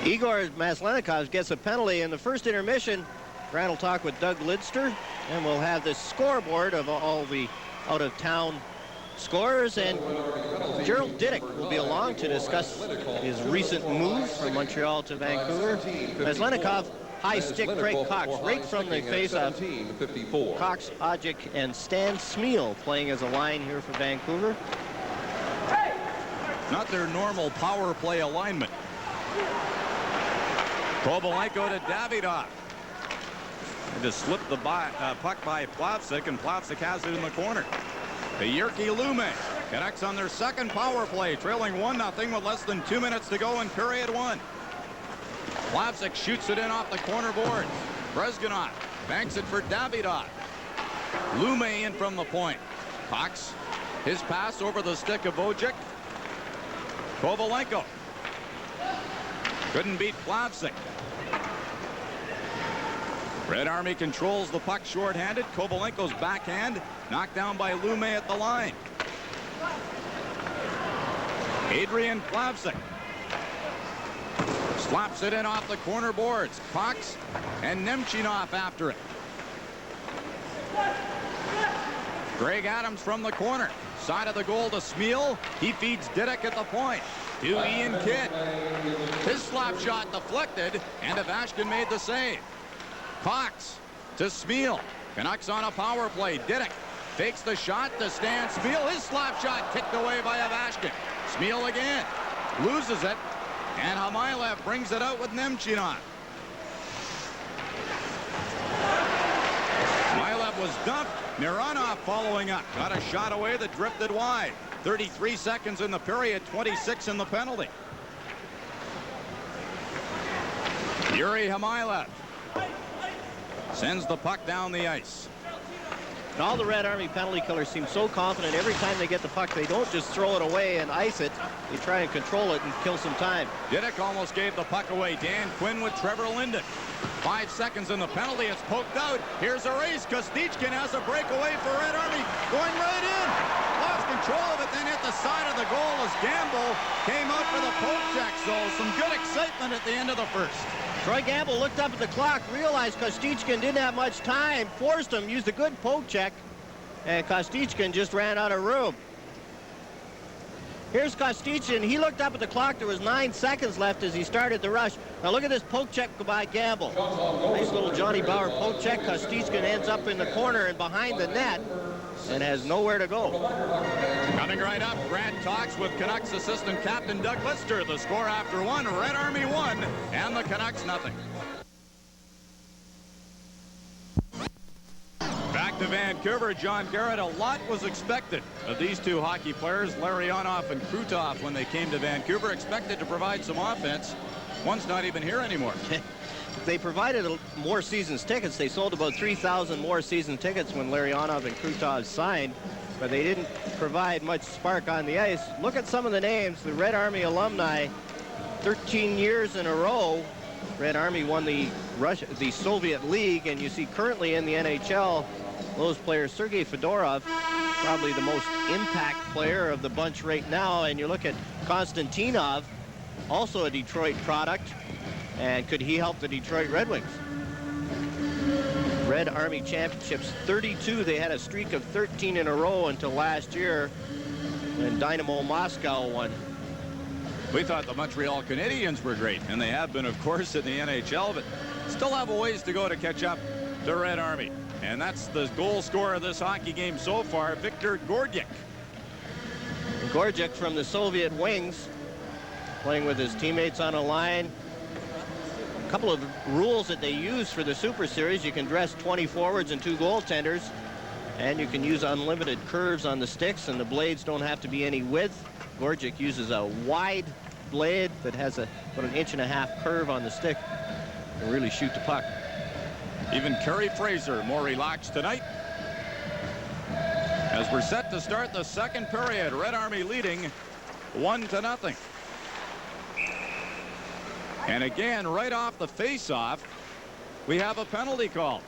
Igor Maslenikov gets a penalty in the first intermission. Grant will talk with Doug Lidster, and we'll have the scoreboard of all the out-of-town scorers, and Gerald Didick will be along to discuss his recent move from Montreal to Vancouver. Maslenikov high stick Craig Cox right from the face-off. 17:54. Cox, Ojic, and Stan Smeal playing as a line here for Vancouver. Not their normal power play alignment. Kovalenko to Davidov. And just slipped the puck by Plavsic, and Plavsic has it in the corner. To Jyrki Lume. Canucks on their second power play, trailing 1-0 with less than 2 minutes to go in period 1. Plavsic shoots it in off the corner board. Brezhganov banks it for Davidov. Lume in from the point. Cox, his pass over the stick of Ojic. Kovalenko couldn't beat Plavsic. Red Army controls the puck shorthanded. Kovalenko's backhand knocked down by Lume at the line. Adrian Plavsic slaps it in off the corner boards. Cox and Nemchinov after it. Greg Adams from the corner. Side of the goal to Smeal. He feeds Diduck at the point. To Ian Kidd. His slap shot deflected, and Ivashkin made the save. Cox to Smeal. Canucks on a power play. Diduck takes the shot to Stan Smeal. His slap shot kicked away by Ivashkin. Smeal again. Loses it. And Hamailev brings it out with Nemchinov. Hamailev was dumped. Mironov following up. Got a shot away that drifted wide. 33 seconds in the period, 26 in the penalty. Yuri Hamailev sends the puck down the ice. And all the Red Army penalty killers seem so confident every time they get the puck. They don't just throw it away and ice it. They try and control it and kill some time. Diduck almost gave the puck away. Dan Quinn with Trevor Linden. 5 seconds in the penalty. It's poked out. Here's a race. Kostichkin has a breakaway for Red Army. Going right in. Lost control of it, then hit the side of the goal as Gamble came up for the poke check. So some good excitement at the end of the first. Troy Gamble looked up at the clock, realized Kostichkin didn't have much time, forced him, used a good poke check, and Kostichkin just ran out of room. Here's Kostichkin. He looked up at the clock. There was 9 seconds left as he started the rush. Now look at this poke check by Gamble. Nice little Johnny Bauer poke check. Kostichkin ends up in the corner and behind the net and has nowhere to go. Coming right up, Grant talks with Canucks assistant captain Doug Lister. The score after 1, Red Army 1, and the Canucks nothing. Back to Vancouver, John Garrett. A lot was expected of these two hockey players, Larionov and Krutov, when they came to Vancouver. Expected to provide some offense. One's not even here anymore. They provided more seasons tickets. They sold about 3,000 more season tickets when Larionov and Krutov signed, but they didn't provide much spark on the ice. Look at some of the names. The Red Army alumni, 13 years in a row. Red Army won the Soviet League, and you see currently in the NHL, those players, Sergei Fedorov, probably the most impact player of the bunch right now, and you look at Konstantinov, also a Detroit product, and could he help the Detroit Red Wings? Red Army championships, 32. They had a streak of 13 in a row until last year, and Dynamo Moscow won. We thought the Montreal Canadiens were great, and they have been, of course, in the NHL, but still have a ways to go to catch up to Red Army. And that's the goal scorer of this hockey game so far, Viktor Gordiuk. Gordiuk from the Soviet Wings, playing with his teammates on a line. A couple of rules that they use for the Super Series: you can dress 20 forwards and 2 goaltenders, and you can use unlimited curves on the sticks, and the blades don't have to be any width. Gordiuk uses a wide blade that has about an 1.5 inch curve on the stick to really shoot the puck. Even Kerry Fraser more relaxed tonight. As we're set to start the second period, Red Army leading 1-0. And again, right off the face-off, we have a penalty call.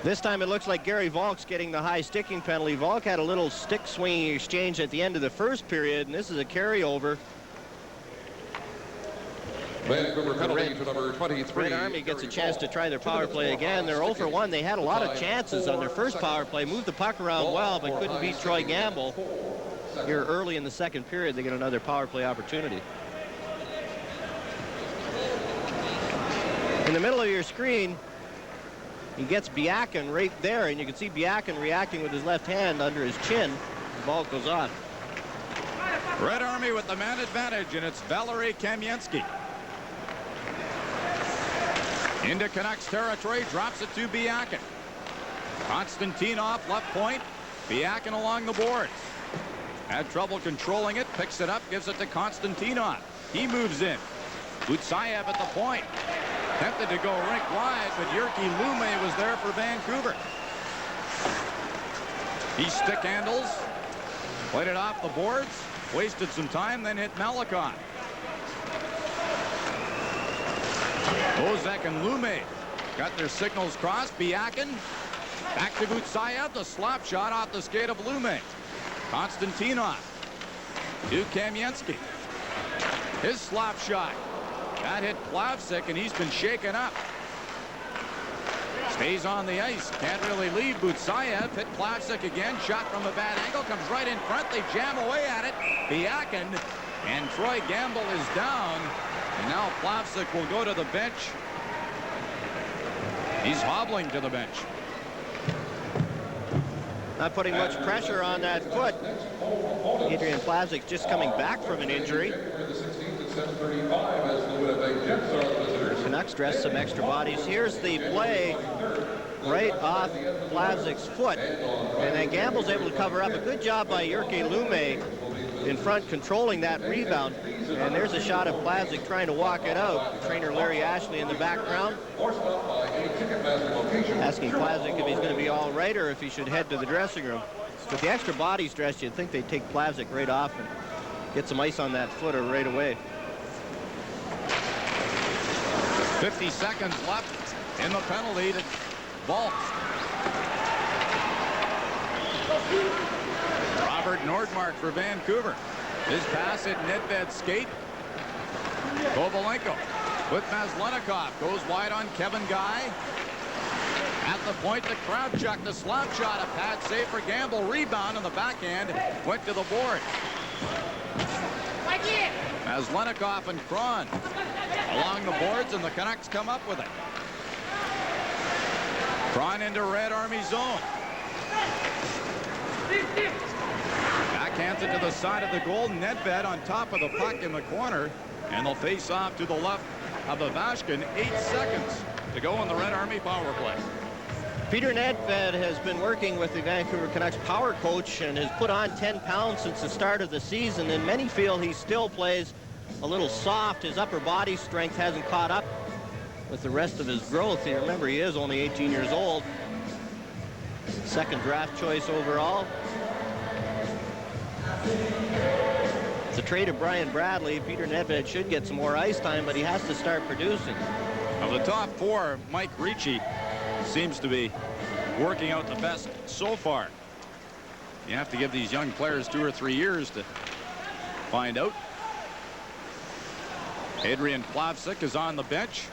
This time it looks like Gary Volk's getting the high sticking penalty. Volk had a little stick swinging exchange at the end of the first period, and this is a carryover. Vancouver penalty to number 23. Red Army gets a chance to try their power play again. They're 0 for 1. They had a lot of chances on their first power play. Moved the puck around well, but couldn't beat Troy Gamble. Here early in the second period, they get another power play opportunity. In the middle of your screen, he gets Biakin right there, and you can see Biakin reacting with his left hand under his chin. The ball goes on. Red Army with the man advantage, and it's Valery Kamensky. Into Canucks territory, drops it to Biakin. Konstantinov left point. Biakin along the boards. Had trouble controlling it, picks it up, gives it to Konstantinov. He moves in. Butsayev at the point. Tempted to go rink wide, but Jyrki Lume was there for Vancouver. He stick handles, played it off the boards, wasted some time, then hit Malikov. Bozek and Lume got their signals crossed. Biakin back to Butsayev, the slap shot off the skate of Lume. Konstantinov to Kamensky. His slap shot. That hit Plavsic, and he's been shaken up. Stays on the ice. Can't really leave. Butsayev hit Plavsic again. Shot from a bad angle. Comes right in front. They jam away at it. Biakin and Troy Gamble is down. And now Plavsic will go to the bench. He's hobbling to the bench. Not putting much pressure on that foot. Adrian Plavsic just coming back from an injury. The Canucks dress some extra bodies. Here's the play right off Plavsic's foot. And then Gamble's able to cover up. A good job by Jyrki Lume in front, controlling that rebound. And there's a shot of Plavsic trying to walk it out. Trainer Larry Ashley in the background, asking Plavsic if he's going to be all right or if he should head to the dressing room. With the extra bodies dressed, you'd think they'd take Plavsic right off and get some ice on that footer right away. 50 seconds left in the penalty to Volk. Robert Nordmark for Vancouver. His pass hit Nedved's skate. Kovalenko with Maslenikov. Goes wide on Kevin Guy. At the point to Kravchuk. The slap shot. A pad save for Gamble. Rebound on the backhand. Went to the board. Maslenikov and Kron along the boards, and the Canucks come up with it. Kron into Red Army zone. Backhands it to the side of the goal. Nedved on top of the puck in the corner, and they'll face off to the left of Ivashkin. 8 seconds to go on the Red Army power play. Peter Nedved has been working with the Vancouver Canucks power coach and has put on 10 pounds since the start of the season, and many feel he still plays a little soft. His upper body strength hasn't caught up with the rest of his growth. You remember, he is only 18 years old. Second draft choice overall. It's a trade of Brian Bradley. Peter Nedved should get some more ice time, but he has to start producing. Of the top four, Mike Ricci seems to be working out the best so far. You have to give these young players 2 or 3 years to find out. Adrian Plavsic is on the bench.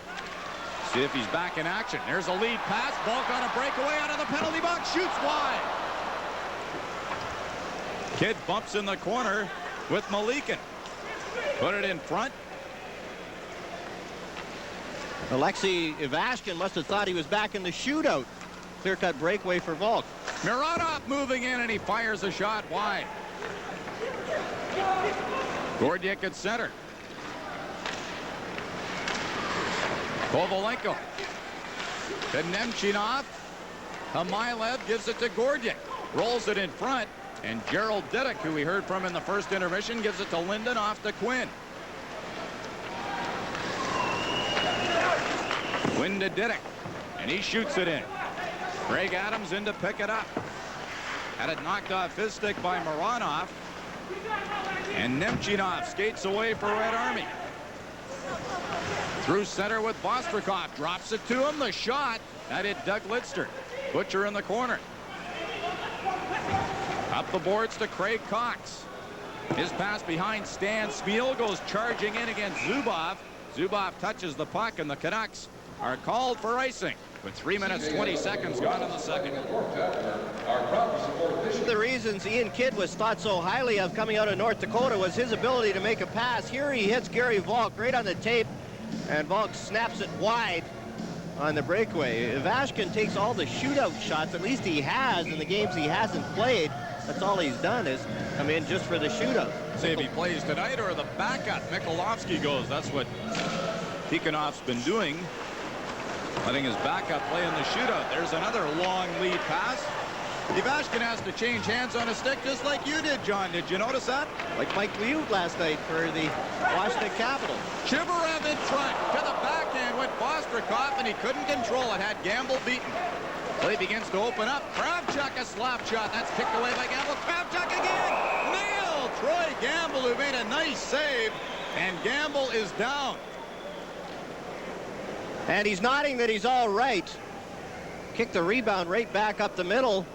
See if he's back in action. There's a lead pass. Volk on a breakaway out of the penalty box. Shoots wide. Kidd bumps in the corner with Malikin. Put it in front. Alexei Ivashkin must have thought he was back in the shootout. Clear-cut breakaway for Volk. Mironov moving in, and he fires a shot wide. Gordiak at center. Kovalenko to Nemchinov. Hamailev gives it to Gordiak. Rolls it in front, and Gerald Didick, who we heard from in the first intermission, gives it to Linden off to Quinn. Quinn to Didick, and he shoots it in. Greg Adams in to pick it up. Had it knocked off his stick by Mironov, and Nemchinov skates away for Red Army. Through center with Vostrikov. Drops it to him. The shot. That hit Doug Lidster. Butcher in the corner. Up the boards to Craig Cox. His pass behind Stan Spiel goes charging in against Zubov. Zubov touches the puck, and the Canucks are called for icing with 3 minutes 20 seconds gone in the second. One of the reasons Ian Kidd was thought so highly of coming out of North Dakota was his ability to make a pass. Here he hits Gary Volk right on the tape, and Volk snaps it wide on the breakaway. Ivashkin takes all the shootout shots, at least he has in the games he hasn't played. That's all he's done is come in just for the shootout. See if he plays tonight or the backup. Mikulovsky goes. That's what Tikhonov's been doing. Letting his backup play in the shootout. There's another long lead pass. Ivashkin has to change hands on a stick just like you did, John. Did you notice that? Like Mike Liut last night for the Washington Capitals. Chivarev in front. To the backhand went Vostrikov, and he couldn't control it. Had Gamble beaten. Play begins to open up. Kravchuk a slap shot. That's kicked away by Gamble. Kravchuk again. Nailed Troy Gamble, who made a nice save. And Gamble is down. And he's nodding that he's all right. Kicked the rebound right back up the middle.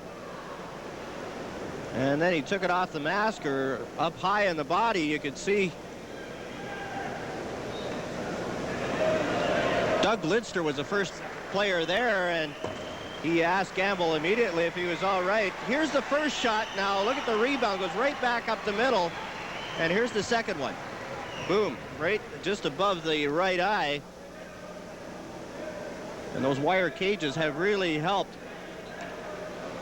And then he took it off the mask, or up high in the body. You could see Doug Lidster was the first player there, and he asked Gamble immediately if he was all right. Here's the first shot now. Look at the rebound. Goes right back up the middle. And here's the second one. Boom. Right just above the right eye. And those wire cages have really helped.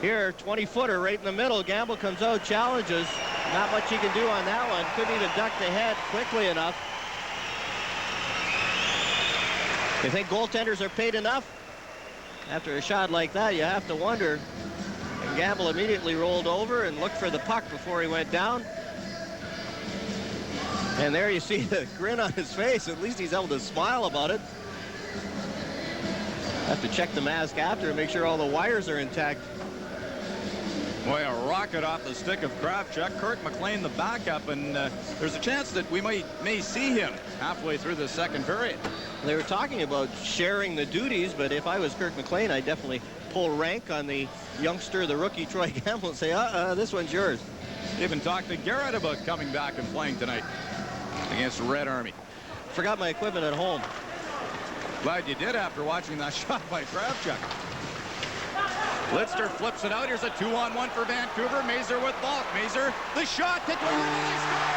Here, 20-footer right in the middle. Gamble comes out, challenges. Not much he can do on that one. Couldn't even duck the head quickly enough. You think goaltenders are paid enough? After a shot like that, you have to wonder. And Gamble immediately rolled over and looked for the puck before he went down. And there you see the grin on his face. At least he's able to smile about it. Have to check the mask after and make sure all the wires are intact. Boy, a rocket off the stick of Kravchuk. Kurt McLean, the backup, and there's a chance that we may see him halfway through the second period. They were talking about sharing the duties, but if I was Kurt McLean, I'd definitely pull rank on the youngster, the rookie Troy Gamble, and say, this one's yours. Even talked to Garrett about coming back and playing tonight against the Red Army. Forgot my equipment at home. Glad you did after watching that shot by Kravchuk. Lidster flips it out. Here's a 2-on-1 for Vancouver. Mazur with Balk. Mazur, the shot. Kick away. They score!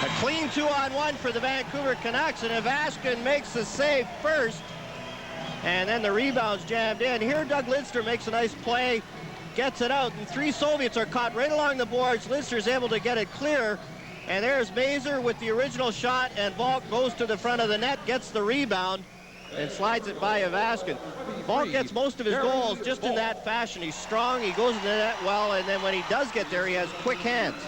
A clean 2-on-1 for the Vancouver Canucks, and Ivashkin makes the save first. And then the rebound's jammed in. Here, Doug Lidster makes a nice play, gets it out, and three Soviets are caught right along the boards. Lidster's able to get it clear, and there's Mazur with the original shot, and Balk goes to the front of the net, gets the rebound, and slides it by Ivashkin. Balk gets most of his goals just in that fashion. He's strong, he goes in the net well, and then when he does get there, he has quick hands.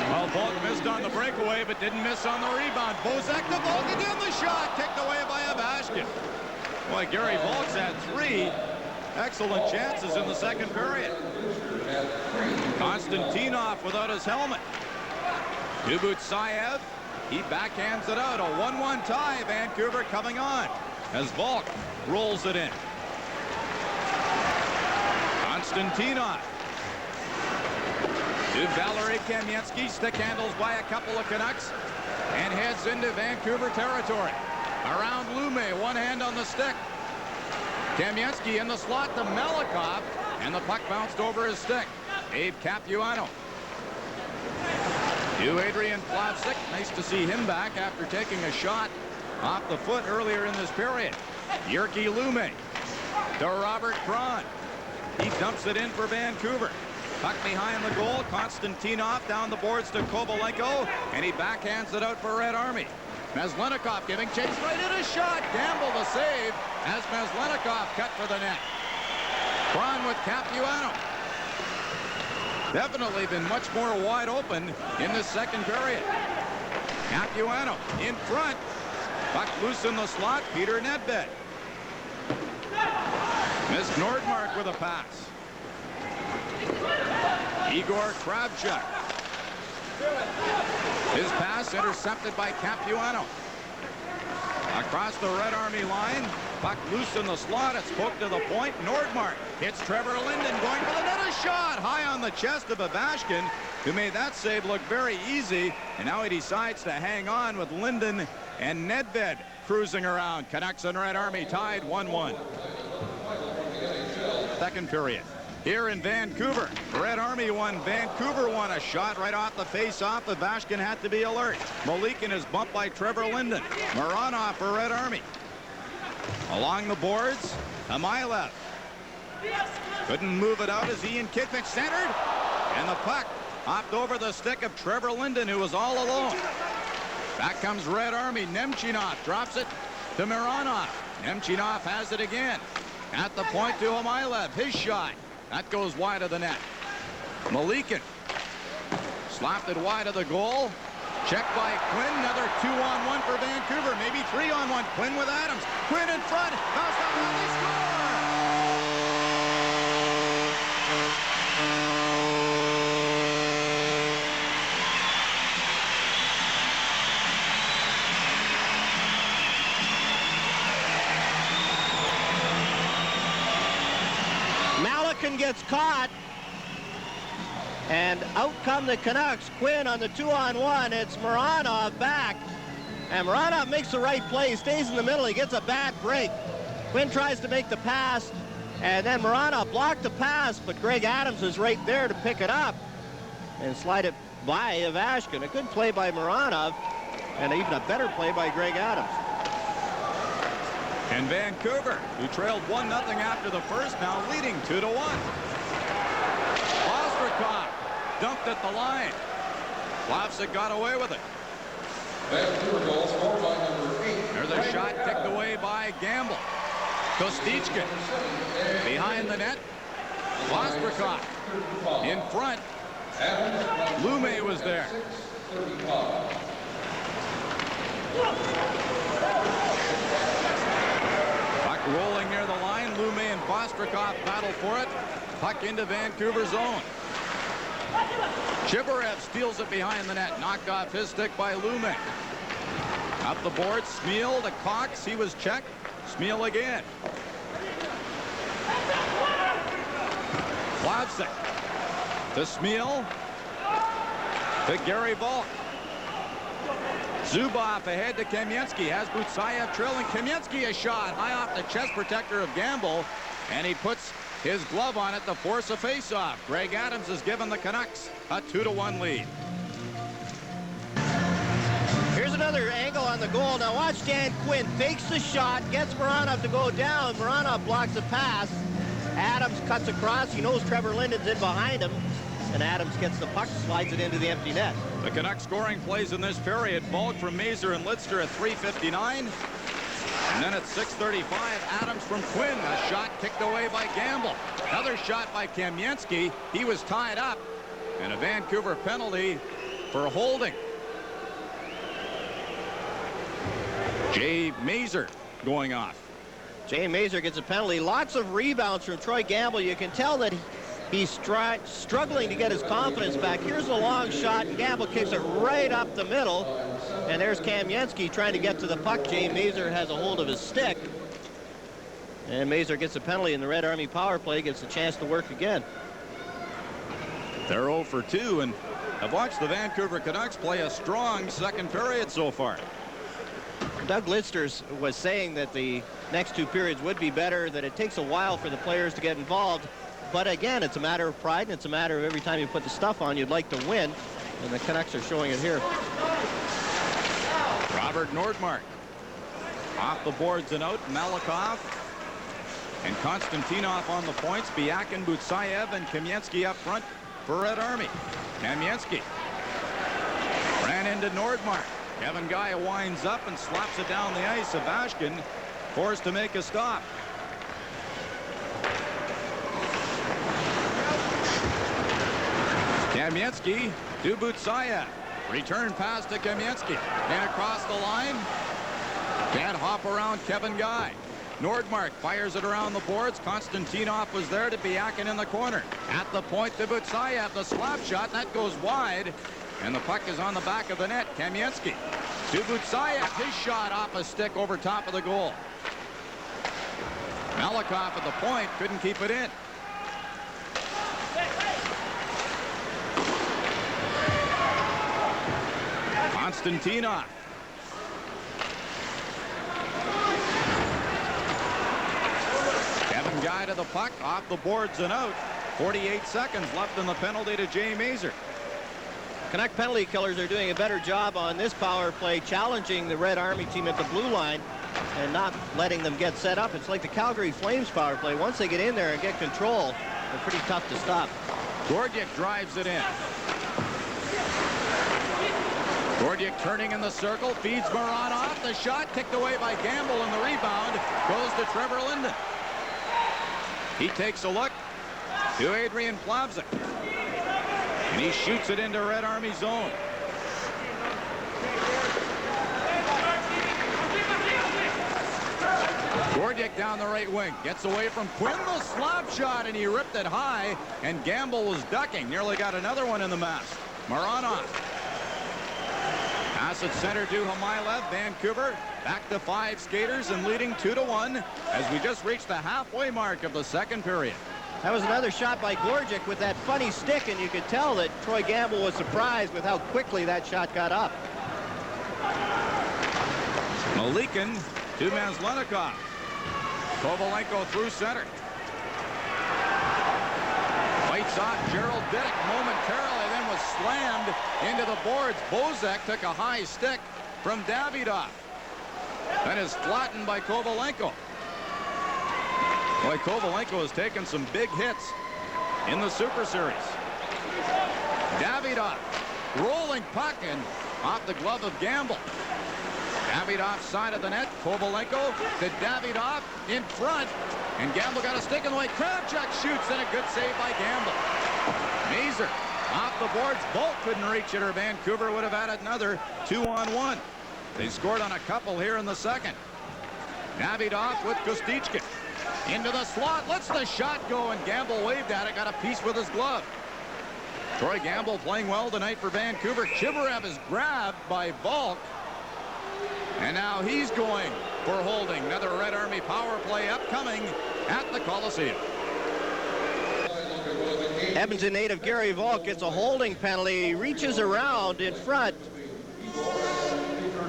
Well, Balk missed on the breakaway, but didn't miss on the rebound. Bozak to Balk, again the shot, kicked away by Ivashkin. Boy, Gary Balk's had 3 excellent chances in the second period. Konstantinov without his helmet. Dubutsayev, he backhands it out. A 1-1 tie. Vancouver coming on as Balk rolls it in. Konstantinov. To Valery Kamensky. Stick handles by a couple of Canucks and heads into Vancouver territory. Around Lume, one hand on the stick. Kamensky in the slot to Melikov, and the puck bounced over his stick. Dave Capuano. To Adrian Plavsic. Nice to see him back after taking a shot off the foot earlier in this period. Jyrki Lume to Robert Cron. He dumps it in for Vancouver. Puck behind the goal. Konstantinov down the boards to Kovalenko, and he backhands it out for Red Army. Meslenikov giving chase right at a shot. Gamble the save as Meslenikov cut for the net. Cron with Capuano. Definitely been much more wide open in the second period. Capuano in front. Puck loose in the slot. Peter Nedved. Missed Nordmark with a pass. Igor Kravchuk. His pass intercepted by Capuano. Across the Red Army line. Puck loose in the slot. It's poked to the point. Nordmark hits Trevor Linden going for the net. A shot high on the chest of Ivashkin, who made that save look very easy. And now he decides to hang on with Linden and Nedved cruising around. Canucks and Red Army tied 1-1. second period. Here in Vancouver, Red Army won. Vancouver won a shot right off the face-off. Ivashkin had to be alert. Malikin is bumped by Trevor Linden. Mironov for Red Army. Along the boards, Amailev. Couldn't move it out as Ian Kittredge centered. And the puck hopped over the stick of Trevor Linden, who was all alone. Back comes Red Army. Nemchinov drops it to Mironov. Nemchinov has it again. At the point to Amailev. His shot. That goes wide of the net. Malikin slapped it wide of the goal. Checked by Quinn. Another 2-on-1 for Vancouver. Maybe 3-on-1. Quinn with Adams. Quinn in front. Bounced off and they score! Gets caught, and out come the Canucks. Quinn on the 2-on-1. It's Mironov back, and Mironov makes the right play, stays in the middle. He gets a bad break. Quinn tries to make the pass, and then Mironov blocked the pass, but Greg Adams is right there to pick it up and slide it by Ivashkin. A good play by Mironov, and even a better play by Greg Adams. And Vancouver, who trailed 1-0 after the first, now leading 2-1. Ostrikov dumped at the line. Plavsic got away with it. Vancouver goal scored by number 8. There's a shot ticked away by Gamble. Kostichkin behind the net. Ostrikov in front. Lume was there. Rolling near the line. Lume and Vostrikov battle for it. Puck into Vancouver zone. Chibarev steals it behind the net. Knocked off his stick by Lume. Up the board. Smeal to Cox. He was checked. Smeal again. Plavsic to Smeal. To Gary Volk. Zubov ahead to Kamensky. Has Butsayev trailing. Kamensky a shot high off the chest protector of Gamble, and he puts his glove on it to force a face-off. Greg Adams has given the Canucks a 2-1 lead. Here's another angle on the goal. Now watch Dan Quinn fakes the shot, gets Mironov to go down. Mironov blocks the pass. Adams cuts across. He knows Trevor Linden's in behind him, and Adams gets the puck, slides it into the empty net. The Canucks scoring plays in this period. Volk from Mazur and Lidster at 3:59. And then at 6:35, Adams from Quinn. A shot kicked away by Gamble. Another shot by Kamensky. He was tied up. And a Vancouver penalty for holding. Jay Mazur going off. Jay Mazur gets a penalty. Lots of rebounds from Troy Gamble. You can tell that he's struggling to get his confidence back. Here's a long shot. Gamble kicks it right up the middle. And there's Kamensky trying to get to the puck. Jay Mazur has a hold of his stick. And Mazur gets a penalty in the Red Army power play. Gets a chance to work again. They're 0 for 2, and I've watched the Vancouver Canucks play a strong second period so far. Doug Lidster was saying that the next two periods would be better, that it takes a while for the players to get involved. But again, it's a matter of pride, and it's a matter of every time you put the stuff on, you'd like to win. And the Canucks are showing it here. Robert Nordmark off the boards and out. Malakoff and Konstantinov on the points. Biakin, Butsayev, and Kamensky up front for Red Army. Kamensky ran into Nordmark. Kevin Guy winds up and slaps it down the ice. Ivashkin forced to make a stop. Kamensky to Butsayev. Return pass to Kamensky. And across the line. Can't hop around Kevin Guy. Nordmark fires it around the boards. Konstantinov was there to Biakin in the corner. At the point to Butsayev. The slap shot. That goes wide. And the puck is on the back of the net. Kamensky to Butsayev. His shot off a stick over top of the goal. Malakoff at the point. Couldn't keep it in. Konstantinov. Second guy to the puck, off the boards and out. 48 seconds left in the penalty to Jay Mazur. Canuck penalty killers are doing a better job on this power play, challenging the Red Army team at the blue line and not letting them get set up. It's like the Calgary Flames power play. Once they get in there and get control, they're pretty tough to stop. Gordiuk drives it in. Gordiuk turning in the circle, feeds Moran off. The shot kicked away by Gamble, and the rebound goes to Trevor Linden. He takes a look to Adrian Plavsic, and he shoots it into Red Army zone. Gordiuk down the right wing, gets away from Quinn, the slap shot, and he ripped it high, and Gamble was ducking. Nearly got another one in the mast. Moranov. Pass it center to Hamailev. Vancouver back to 5 skaters and leading 2-1 as we just reached the halfway mark of the second period. That was another shot by Gordiuk with that funny stick, and you could tell that Troy Gamble was surprised with how quickly that shot got up. Malikin to Maslenikov. Kovalenko through center. Fights off Gerald Diddick momentarily, then was slammed into the boards. Bozek took a high stick from Davidoff. That is flattened by Kovalenko. Boy, Kovalenko has taken some big hits in the Super Series. Davidoff rolling puck and off the glove of Gamble. Davidoff side of the net. Kovalenko to Davidoff in front, and Gamble got a stick in the way. Kravchuk shoots, and a good save by Gamble. Mazur off the boards. Bolt couldn't reach it, or Vancouver would have had another 2-on-1. They scored on a couple here in the second. Davidoff with Kostichkin into the slot, lets the shot go, and Gamble waved at it, got a piece with his glove. Troy Gamble playing well tonight for Vancouver. Chibarev is grabbed by Volk, and now he's going for holding. Another Red Army power play upcoming at the Coliseum. Edmonton native Gary Volk gets a holding penalty. He reaches around in front.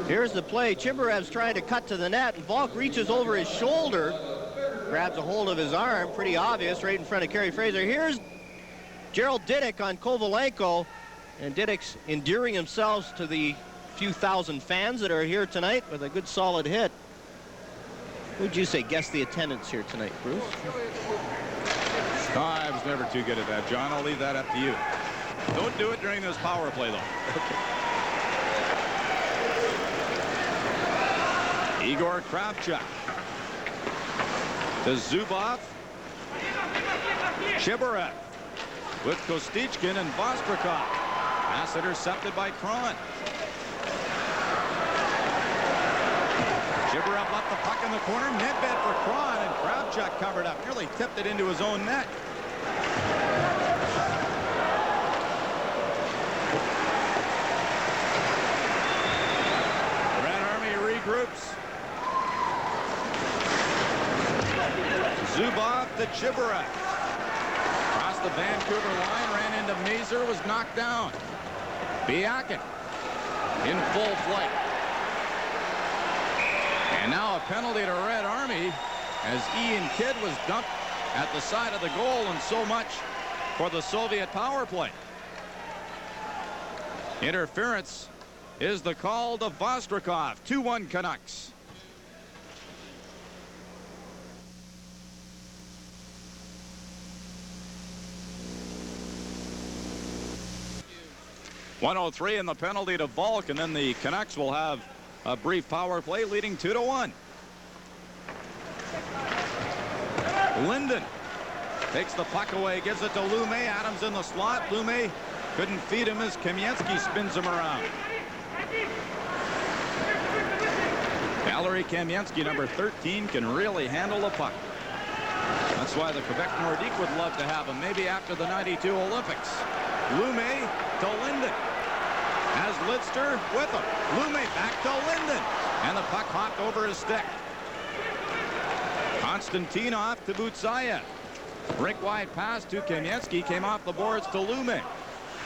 Here's the play. Chibarev's trying to cut to the net, and Volk reaches over his shoulder, grabs a hold of his arm, pretty obvious, right in front of Kerry Fraser. Here's Gerald Diddick on Kovalenko, and Diddick's endearing himself to the few thousand fans that are here tonight with a good solid hit. Who'd you say guess the attendance here tonight, Bruce? I was never too good at that, John. I'll leave that up to you. Don't do it during this power play, though. Okay. Igor Kravchuk to Zubov. Chibarev with Kostichkin and Vostrikov. Pass intercepted by Kron. Chibarev left the puck in the corner. Nedved for Kron, and Kravchuk covered up. Nearly tipped it into his own net. Red Army regroups. Zubov to Chibarev. Across the Vancouver line, ran into Mazur, was knocked down. Biakin in full flight. And now a penalty to Red Army as Ian Kidd was dumped at the side of the goal, and so much for the Soviet power play. Interference is the call to Vostrikov. 2-1 Canucks. .103 and the penalty to Volk, and then the Canucks will have a brief power play leading 2-1. Linden takes the puck away, gives it to Lume. Adams in the slot. Lume couldn't feed him as Kamensky spins him around. Valery Kamensky, number 13, can really handle the puck. That's why the Quebec Nordique would love to have him, maybe after the '92 Olympics. Lume to Linden. Has Lidster with him. Lume back to Linden. And the puck hopped over his stick. Konstantinov to Butsayev. Rink wide pass to Kamensky. Came off the boards to Lume.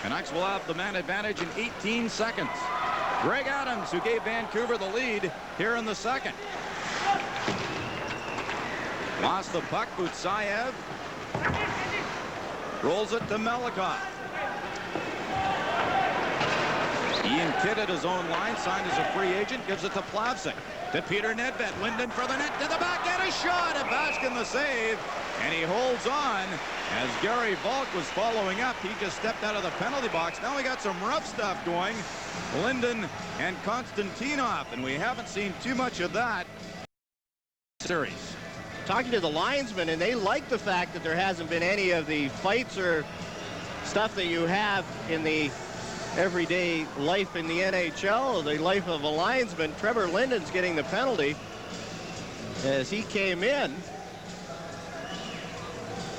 Canucks will have the man advantage in 18 seconds. Greg Adams, who gave Vancouver the lead here in the second. Lost the puck. Butsayev rolls it to Melikov. Ian Kidd at his own line, signed as a free agent, gives it to Plavsic. To Peter Nedved. Linden for the net, to the back, and a shot, and Vashkin the save, and he holds on as Gary Volk was following up. He just stepped out of the penalty box. Now we got some rough stuff going. Linden and Konstantinov, and we haven't seen too much of that series. Talking to the linesmen, and they like the fact that there hasn't been any of the fights or stuff that you have in the everyday life in the NHL, the life of a linesman. Trevor Linden's getting the penalty as he came in.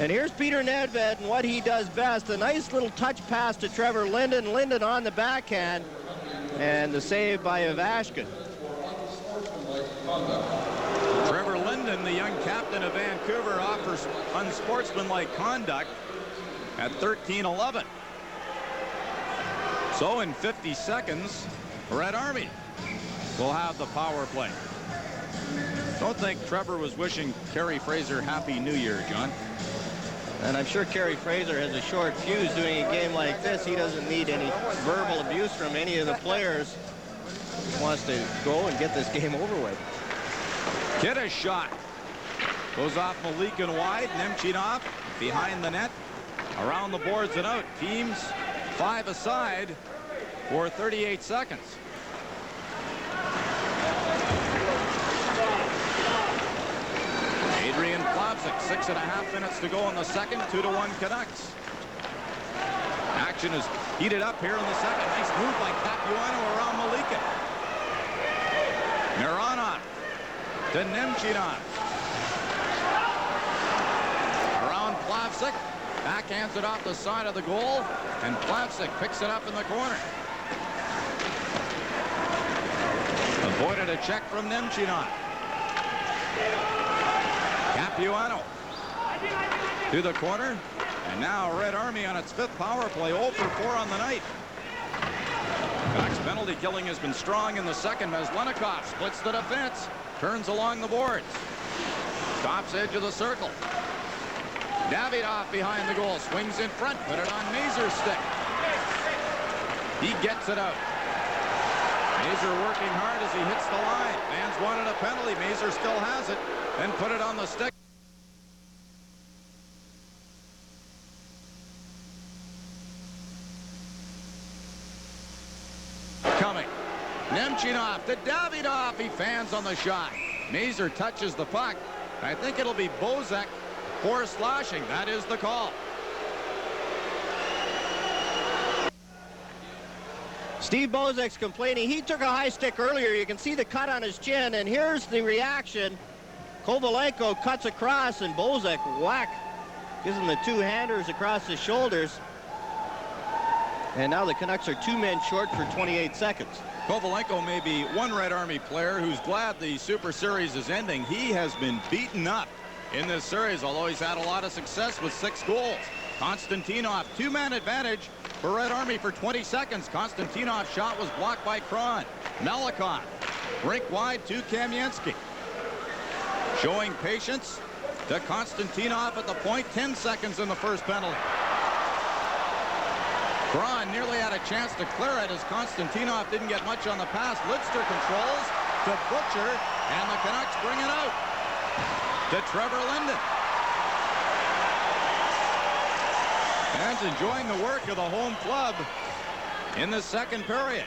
And here's Peter Nedved and what he does best. A nice little touch pass to Trevor Linden. Linden on the backhand. And the save by Ovechkin. Trevor Linden, the young captain of Vancouver, offers unsportsmanlike conduct at 13-11. So in 50 seconds, Red Army will have the power play. Don't think Trevor was wishing Kerry Fraser Happy New Year, John. And I'm sure Kerry Fraser has a short fuse doing a game like this. He doesn't need any verbal abuse from any of the players. He wants to go and get this game over with. Kidd a shot. Goes off Malik and wide. Nemchinov behind the net. Around the boards and out. Teams 5 aside for 38 seconds. Adrian Plavsic, 6.5 minutes to go in the second. 2-1 Canucks. Action is heated up here in the second. Nice move by Capuano around Malika. Mironov to Nemchinov. Around Plavsic. Backhands it off the side of the goal, and Plavsic picks it up in the corner. Avoided a check from Nemchinov. Capuano to the corner, and now Red Army on its 5th power play, 0 for 4 on the night. Canucks penalty killing has been strong in the second as Lenikov splits the defense, turns along the boards, stops edge of the circle. Davidoff behind the goal, swings in front, put it on Mazur's stick. He gets it out. Mazur working hard as he hits the line. Fans wanted a penalty. Mazur still has it, and put it on the stick. Coming. Nemchinov to Davidoff. He fans on the shot. Mazur touches the puck. I think it'll be Bozek for slashing. That is the call. Steve Bozek's complaining. He took a high stick earlier. You can see the cut on his chin, and here's the reaction. Kovalenko cuts across, and Bozek whack. Gives him the 2-handers across his shoulders. And now the Canucks are 2 men short for 28 seconds. Kovalenko may be one Red Army player who's glad the Super Series is ending. He has been beaten up in this series, although he's had a lot of success with 6 goals. Konstantinov, 2-man advantage for Red Army for 20 seconds. Konstantinov's shot was blocked by Kron. Melikov, rink wide to Kamensky. Showing patience to Konstantinov at the point. 10 seconds in the first penalty. Kron nearly had a chance to clear it as Konstantinov didn't get much on the pass. Lidster controls to Butcher, and the Canucks bring it out to Trevor Linden. Fans enjoying the work of the home club in the second period.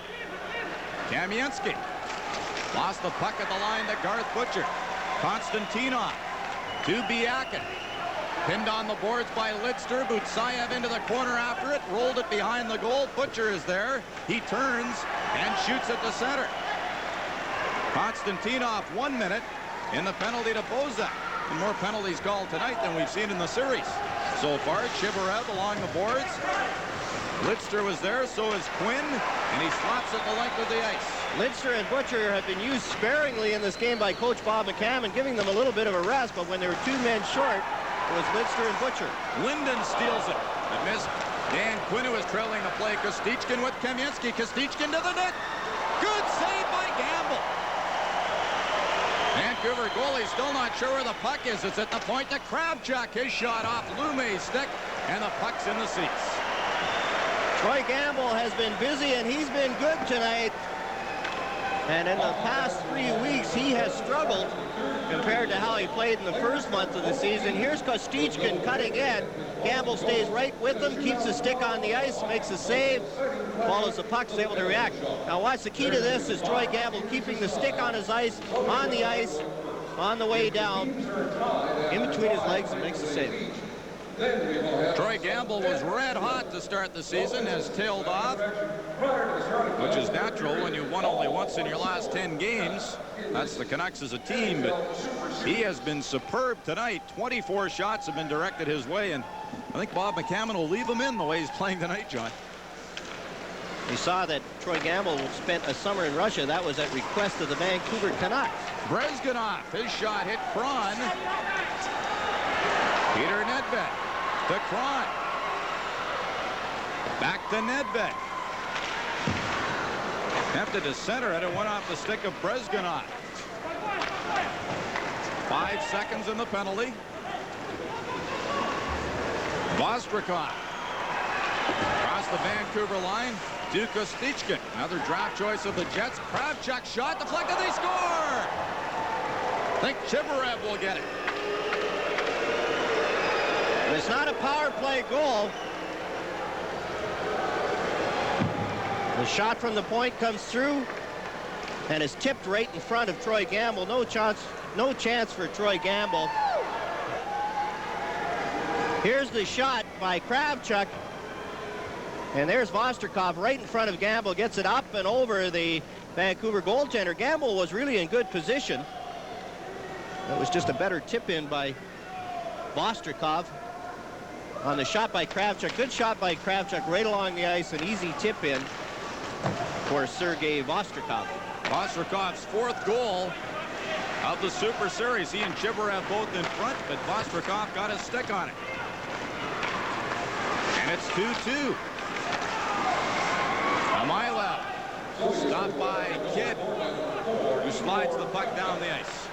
Kamensky lost the puck at the line to Garth Butcher. Konstantinov to Biakin. Pinned on the boards by Lidster. Butsayev into the corner after it. Rolled it behind the goal. Butcher is there. He turns and shoots at the center. Konstantinov 1 minute in the penalty to Bozek. And more penalties called tonight than we've seen in the series so far. Chibarev along the boards. Lidster was there, so is Quinn, and he slaps at the length of the ice. Lidster and Butcher have been used sparingly in this game by Coach Bob McCammon, giving them a little bit of a rest, but when they were 2 men short, it was Lidster and Butcher. Linden steals it. It missed. Dan Quinn, who is trailing the play. Kostichkin with Kamensky. Kostichkin to the net. Good save by Gamble. Vancouver goalie still not sure where the puck is. It's at the point to Kravchuk. His shot off Lume's stick, and the puck's in the seats. Troy Gamble has been busy, and he's been good tonight. And in the past 3 weeks, he has struggled compared to how he played in the first month of the season. Here's Kostichkin cutting in. Gamble stays right with him, keeps the stick on the ice, makes a save, follows the puck, is able to react. Now watch, the key to this is Troy Gamble keeping the stick on his ice, on the ice, on the way down, in between his legs, and makes the save. Troy Gamble was red hot to start the season, has tailed off, which is natural when you won only once in your last 10 games. That's the Canucks as a team, but he has been superb tonight. 24 shots have been directed his way, and I think Bob McCammon will leave him in the way he's playing tonight, John. We saw that Troy Gamble spent a summer in Russia. That was at request of the Vancouver Canucks. Brezhganov, his shot hit Kron. Peter Nedved to Kron. Back to Nedved. Attempted to center it. It went off the stick of Brezhganov. 5 seconds in the penalty. Vostrikov. Across the Vancouver line to Kostichkin. Another draft choice of the Jets. Kravchuk shot deflected. They score! I think Chibarev will get it. It's not a power play goal. The shot from the point comes through and is tipped right in front of Troy Gamble. No chance for Troy Gamble. Here's the shot by Kravchuk. And there's Vostrikov right in front of Gamble. Gets it up and over the Vancouver goaltender. Gamble was really in good position. That was just a better tip in by Vostrikov on the shot by Kravchuk. Good shot by Kravchuk right along the ice. An easy tip in for Sergei Vostrikov. Vostrikov's 4th goal of the Super Series. He and Chibarev both in front, but Vostrikov got his stick on it. And it's 2-2. Amylov stopped by Kidd, who slides the puck down the ice.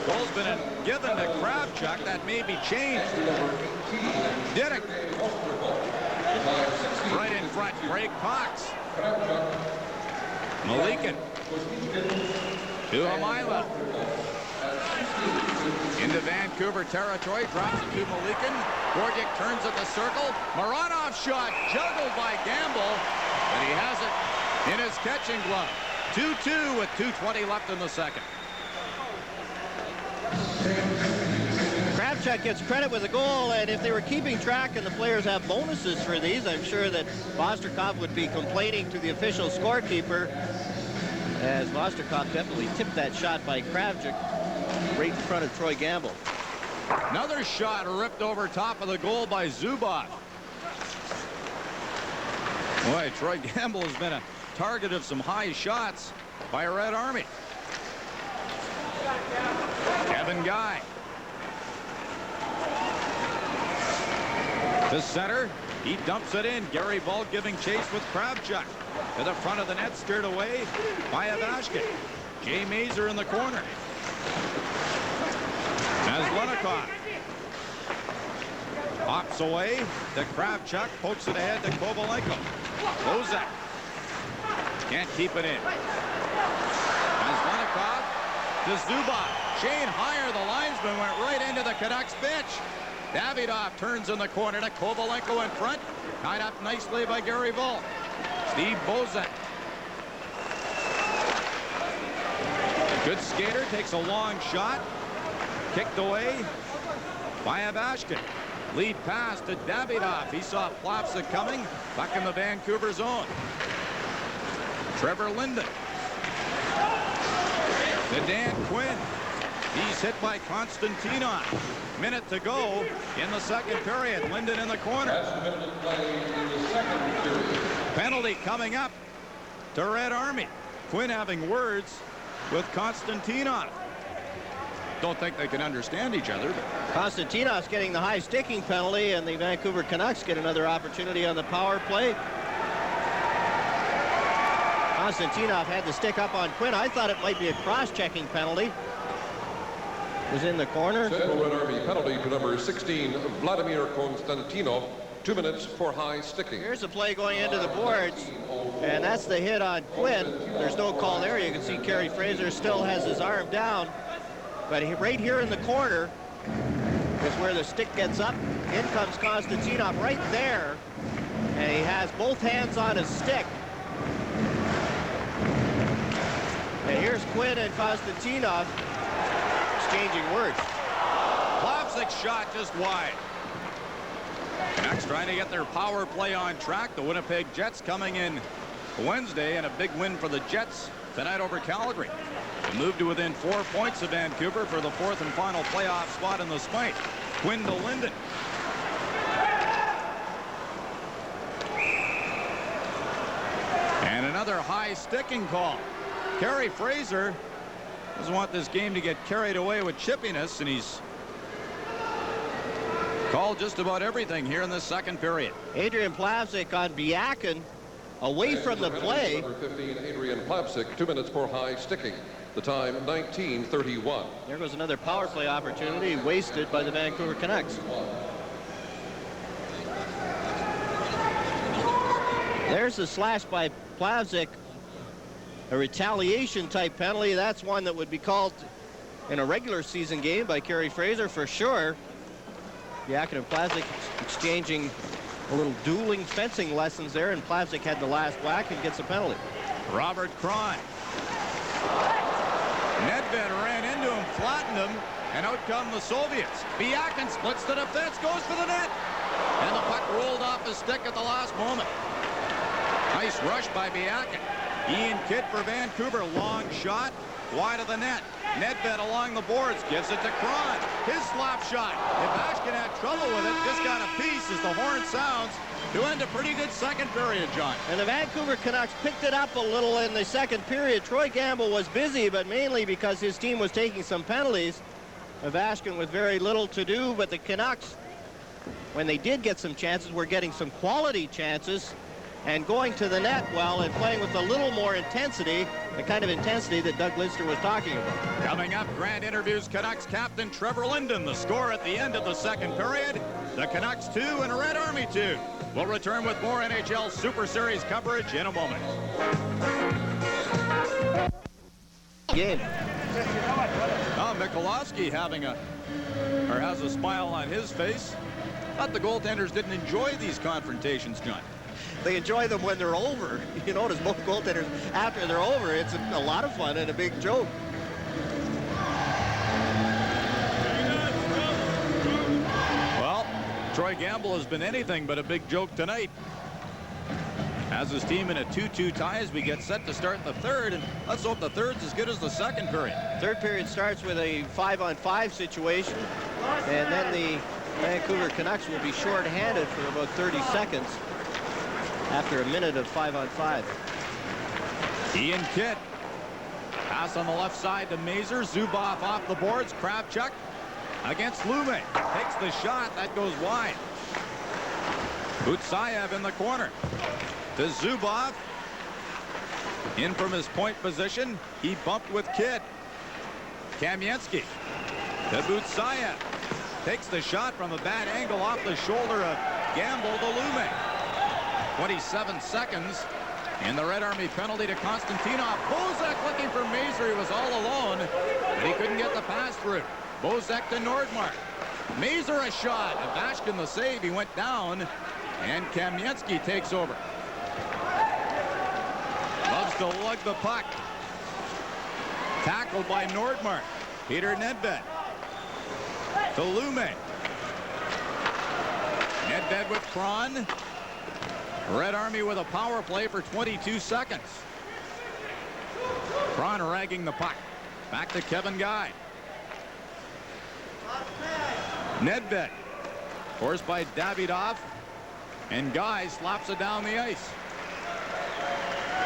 Goal's been given to Kravchuk. That may be changed. Diddick. Right in front, Greg Cox. Malikin. To Amylov. Into Vancouver territory, drops it to Malikin. Gordiuk turns at the circle. Maranov shot juggled by Gamble, but he has it in his catching glove. 2-2 with 2:20 left in the second. Kravchuk gets credit with a goal, and if they were keeping track and the players have bonuses for these, I'm sure that Vostrikov would be complaining to the official scorekeeper, as Vostrikov definitely tipped that shot by Kravchuk right in front of Troy Gamble. Another shot ripped over top of the goal by Zubov. Boy, Troy Gamble has been a target of some high shots by Red Army. Kevin Guy. To center. He dumps it in. Gary Bull giving chase with Kravchuk. To the front of the net, steered away by Avashkin. Jay Mazer in the corner. As Lenikov pops away to Kravchuk, pokes it ahead to Kovalenko. Bozak can't keep it in. As Lenikov to Zubov. Shane Higher, the linesman, went right into the Canucks bench. Davidov turns in the corner to Kovalenko in front. Tied up nicely by Gary Bull. Steve Bozak. Good skater, takes a long shot. Kicked away by Avashkin. Lead pass to Davidov. He saw Plopsa coming. Back in the Vancouver zone. Trevor Linden. To Dan Quinn. He's hit by Konstantinov. Minute to go in the second period. Linden in the corner. Penalty coming up to Red Army. Quinn having words with Konstantinov. Don't think they can understand each other. But Konstantinov's getting the high sticking penalty, and the Vancouver Canucks get another opportunity on the power play. Konstantinov had the stick up on Quinn. I thought it might be a cross-checking penalty. Was in the corner. Central Red Army penalty to number 16, Vladimir Konstantinov. 2 minutes for high sticking. Here's the play going into the boards, and that's the hit on Quinn. There's no call there. You can see Kerry Fraser still has his arm down, but right here in the corner is where the stick gets up. In comes Konstantinov right there, and he has both hands on his stick. And here's Quinn and Konstantinov exchanging words. Plavsic's shot just wide. Canucks trying to get their power play on track. The Winnipeg Jets coming in Wednesday, and a big win for the Jets tonight over Calgary. To move to within 4 points of Vancouver for the 4th and final playoff spot in the Smythe. Quinn to Linden. And another high sticking call. Kerry Fraser doesn't want this game to get carried away with chippiness, and he's called just about everything here in the second period. Adrian Plavsic on Biakin away from the play. Number 15, Adrian Plavsic, 2 minutes for high sticking. The time, 19:31. There goes another power play opportunity wasted by the Vancouver Canucks. There's the slash by Plavsic. A retaliation type penalty. That's one that would be called in a regular season game by Kerry Fraser for sure. Biakin and Plavsic exchanging a little dueling fencing lessons there, and Plavsic had the last whack and gets a penalty. Robert Cron. Nedved ran into him, flattened him, and out come the Soviets. Biakin splits the defense, goes for the net, and the puck rolled off his stick at the last moment. Nice rush by Biakin. Ian Kidd for Vancouver, long shot, wide of the net. Nedved along the boards, gives it to Cron. His slap shot. Ivashkin had trouble with it, just got a piece as the horn sounds to end a pretty good second period, John. And the Vancouver Canucks picked it up a little in the second period. Troy Gamble was busy, but mainly because his team was taking some penalties. Ivashkin with very little to do, but the Canucks, when they did get some chances, were getting some quality chances and going to the net well and playing with a little more intensity, the kind of intensity that Doug Lidster was talking about. Coming up, Grant interviews Canucks captain Trevor Linden. The score at the end of the second period, the Canucks 2 and Red Army 2. We'll return with more NHL Super Series coverage in a moment. Game. Now Michalowski has a smile on his face. Thought the goaltenders didn't enjoy these confrontations, John. They enjoy them when they're over. You notice both goaltenders, after they're over, it's a lot of fun and a big joke. Well, Troy Gamble has been anything but a big joke tonight. Has his team in a 2-2 tie as we get set to start the third, and let's hope the third's as good as the second period. Third period starts with a 5-on-5 situation, and then the Vancouver Canucks will be short-handed for about 30 seconds. After a minute of 5-on-5. Ian Kidd. Pass on the left side to Mazur. Zubov off the boards. Kravchuk against Lume. Takes the shot. That goes wide. Butsayev in the corner. To Zubov. In from his point position. He bumped with Kidd. Kamensky. To Butsayev. Takes the shot from a bad angle off the shoulder of Gamble to Lume. 27 seconds, and the Red Army penalty to Konstantinov. Bozak looking for Mazur. He was all alone, but he couldn't get the pass through. Bozak to Nordmark. Mazur a shot. Ivashkin the save. He went down, and Kamensky takes over. Loves to lug the puck. Tackled by Nordmark. Peter Nedved to Lume. Nedved with Cron. Red Army with a power play for 22 seconds. Cron ragging the puck. Back to Kevin Guy. Nedved forced by Davidov, and Guy slaps it down the ice.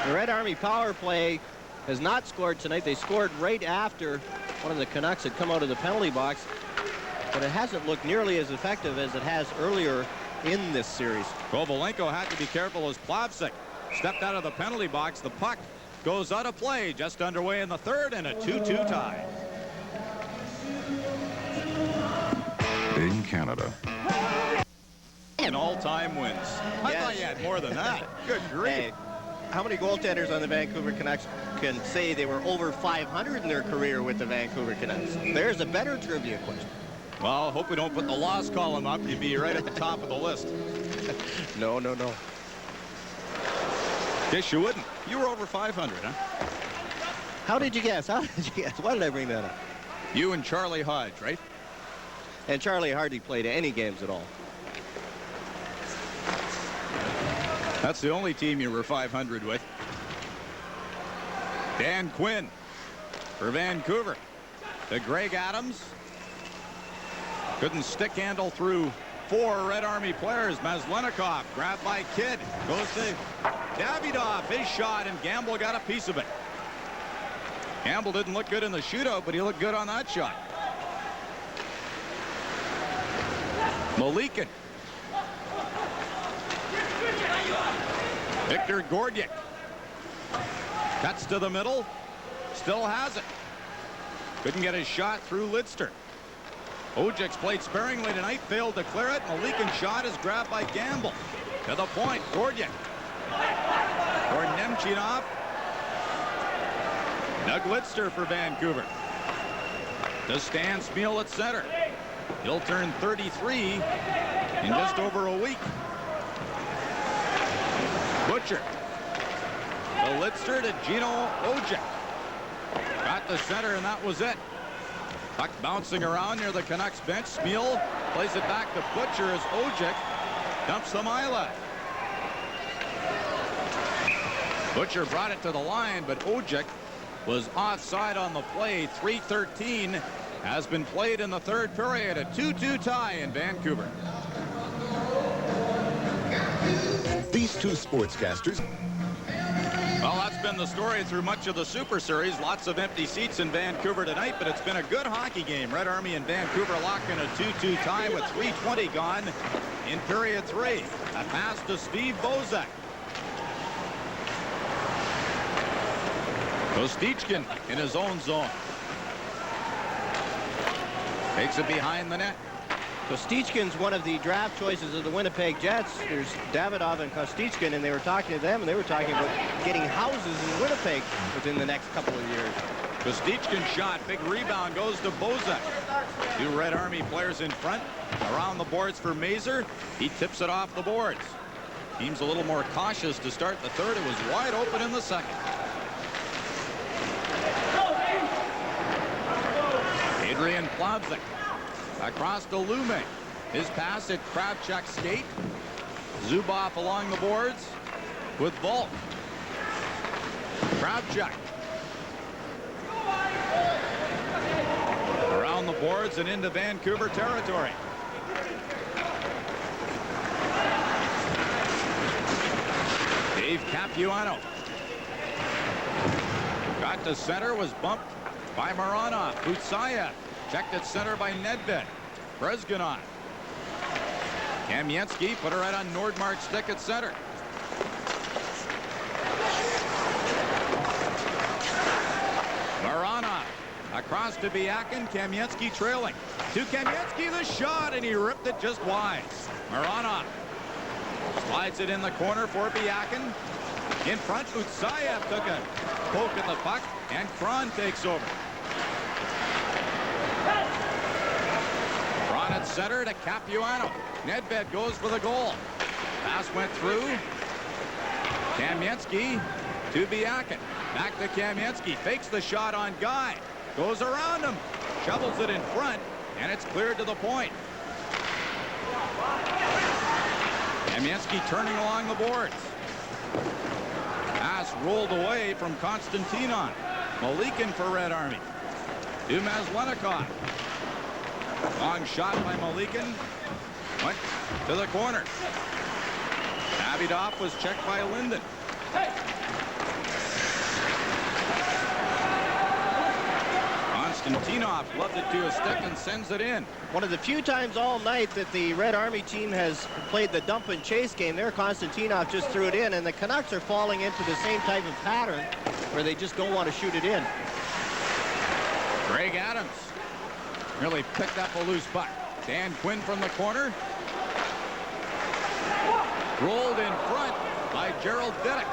The Red Army power play has not scored tonight. They scored right after one of the Canucks had come out of the penalty box, but it hasn't looked nearly as effective as it has earlier in this series. Kovalenko had to be careful as Plavsic stepped out of the penalty box. The puck goes out of play. Just underway in the third, and a 2-2 tie. In Canada. And all-time wins. I thought you had more than that. Good grief. Hey, how many goaltenders on the Vancouver Canucks can say they were over 500 in their career with the Vancouver Canucks? There's a better trivia question. Well, hope we don't put the loss column up. You'd be right at the top of the list. No. Guess you wouldn't. You were over 500, huh? How did you guess? Why did I bring that up? You and Charlie Hodge, right? And Charlie hardly played any games at all. That's the only team you were 500 with. Dan Quinn for Vancouver. To Greg Adams. Couldn't stick handle through 4 Red Army players. Maslenikov grabbed by Kidd. Goes to Davidoff. His shot, and Gamble got a piece of it. Gamble didn't look good in the shootout, but he looked good on that shot. Malikin. Victor Gordiak. Cuts to the middle. Still has it. Couldn't get his shot through Lidster. Ojek's played sparingly tonight. Failed to clear it. Malikin's shot is grabbed by Gamble. To the point. Gordiak. For Nemchinov. Doug Lidster for Vancouver. To Stan Smeal at center. He'll turn 33 in just over a week. Butcher. To Lidster to Gino Ojek. Got the center, and that was it. Puck bouncing around near the Canucks bench. Smeal plays it back to Butcher as Ojek dumps the Mila. Butcher brought it to the line, but Ojek was offside on the play. 3:13 has been played in the third period. A 2-2 tie in Vancouver. These two sportscasters. Well, that's been the story through much of the Super Series. Lots of empty seats in Vancouver tonight, but it's been a good hockey game. Red Army and Vancouver locked in a 2-2 tie with 3:20 gone in period 3. A pass to Steve Bozak. Kostichkin in his own zone. Takes it behind the net. Kostichkin's one of the draft choices of the Winnipeg Jets. There's Davidov and Kostichkin, and they were talking to them, and they were talking about getting houses in Winnipeg within the next couple of years. Kostichkin's shot, big rebound, goes to Bozak. 2 Red Army players in front. Around the boards for Mazur. He tips it off the boards. Team's a little more cautious to start the third. It was wide open in the second. Adrian Plavsic. Across to Lume. His pass at Kravchuk's skate. Zubov along the boards with Volk. Kravchuk. Around the boards and into Vancouver territory. Dave Capuano. Got to center, was bumped by Maranov. Butsayev. Checked at center by Nedved. Brezgunov. Kamensky put her right on Nordmark's stick at center. Maranov across to Biakin. Kamensky trailing. To Kamensky the shot, and he ripped it just wide. Maranov slides it in the corner for Biakin. In front, Utsayev took a poke at the puck, and Kron takes over. Kron at center to Capuano. Nedved goes for the goal. Pass went through. Kamensky to Biakin. Back to Kamensky. Fakes the shot on Guy. Goes around him. Shovels it in front, and it's cleared to the point. Kamensky turning along the boards. Pass rolled away from Konstantinov. Malikin for Red Army. To Maslenikov. Long shot by Malikin. Went to the corner. Davidoff was checked by Linden. Konstantinov loved it to a stick and sends it in. One of the few times all night that the Red Army team has played the dump and chase game. There, Konstantinov just threw it in, and the Canucks are falling into the same type of pattern where they just don't want to shoot it in. Greg Adams really picked up a loose puck. Dan Quinn from the corner. Rolled in front by Gerald Diddick.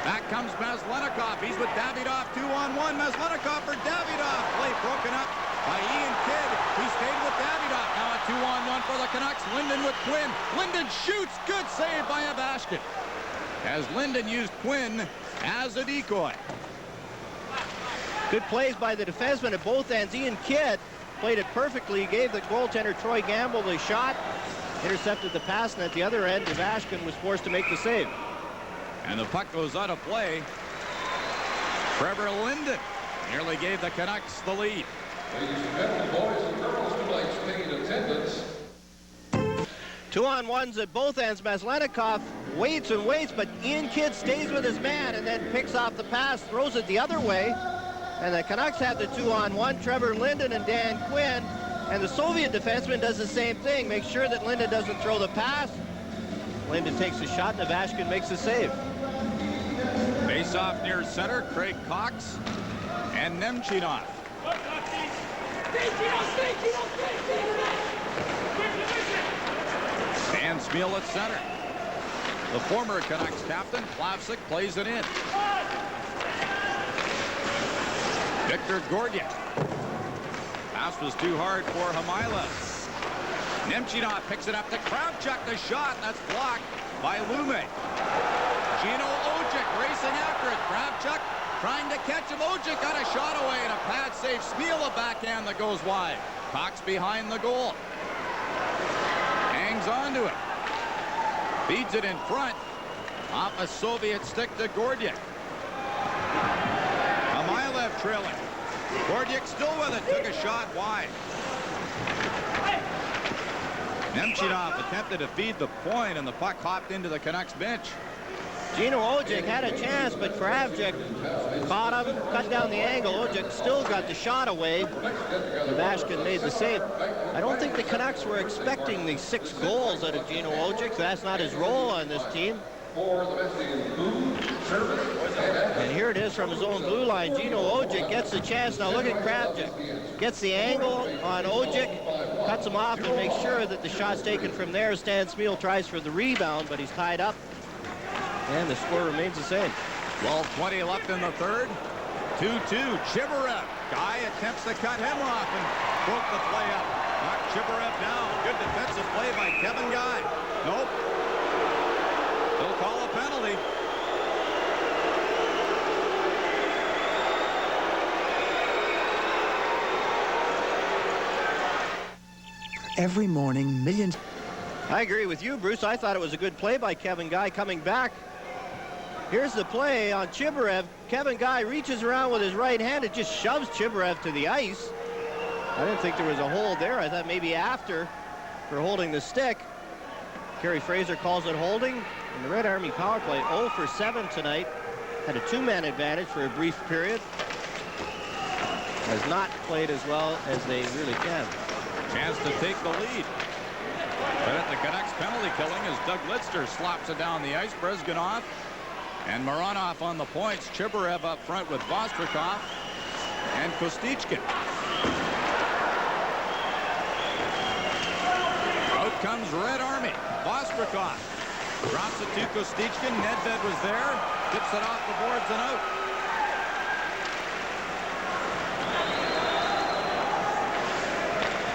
Back comes Maslenikov. He's with Davidoff. 2-on-1. Maslenikov for Davidoff. Play broken up by Ian Kidd. He stayed with Davidoff. Now a 2-on-1 for the Canucks. Linden with Quinn. Linden shoots. Good save by Ovechkin. As Linden used Quinn as a decoy. Good plays by the defenseman at both ends. Ian Kidd played it perfectly. He gave the goaltender Troy Gamble the shot. Intercepted the pass, and at the other end, Ovechkin was forced to make the save. And the puck goes out of play. Trevor Linden nearly gave the Canucks the lead. Ladies and gentlemen, boys and girls, tonight's paid attendance. 2-on-1s at both ends. Maslenikov waits and waits, but Ian Kidd stays with his man and then picks off the pass, throws it the other way. And the Canucks have the 2-on-1, Trevor Linden and Dan Quinn. And the Soviet defenseman does the same thing. Makes sure that Linden doesn't throw the pass. Linden takes a shot, and Ovechkin makes the save. Face-off near center. Craig Cox and Nemchinov. Dan Smeal at center. The former Canucks captain, Plavsic, plays it in. Victor Gordiak. Pass was too hard for Hamaila. Nemchinov picks it up to Kravchuk. The shot, that's blocked by Lume. Gino Ojic racing after it. Kravchuk trying to catch him. Ojic got a shot away and a pad save. Smeal a backhand that goes wide. Cox behind the goal. Hangs on to it. Feeds it in front. Off a Soviet stick to Gordiak. Hamilev trailing. Gordiak still with it. Took a shot wide. Nemchinov attempted to feed the point, and the puck hopped into the Canucks bench. Gino Ojic had a chance, but Kravchuk caught him, cut down the angle. Ojic still got the shot away. Ovechkin made the save. I don't think the Canucks were expecting the 6 goals out of Gino Ojic. That's not his role on this team. And here it is from his own blue line. Gino Ojic gets the chance. Now look at Kravchuk. Gets the angle on Ojic, cuts him off, and makes sure that the shot's taken from there. Stan Smeal tries for the rebound, but he's tied up. And the score remains the same. 12:20 left in the third. 2-2. Chibarev. Guy attempts to cut him off and broke the play up. Knocked Chibarev down. Good defensive play by Kevin Guy. Nope. They'll call a penalty. Every morning, millions. I agree with you, Bruce. I thought it was a good play by Kevin Guy coming back. Here's the play on Chibarev. Kevin Guy reaches around with his right hand. It just shoves Chibarev to the ice. I didn't think there was a hold there. I thought maybe after for holding the stick. Kerry Fraser calls it holding. And the Red Army power play 0 for 7 tonight. Had a 2-man advantage for a brief period. Has not played as well as they really can. Chance to take the lead. But at the Canucks penalty killing as Doug Lidster slaps it down the ice. Brezgunov and Maranov on the points. Chibarev up front with Vostrikov and Kostichkin. Out comes Red Army. Vostrikov drops it to Kostichkin. Nedved was there. Tips it off the boards and out.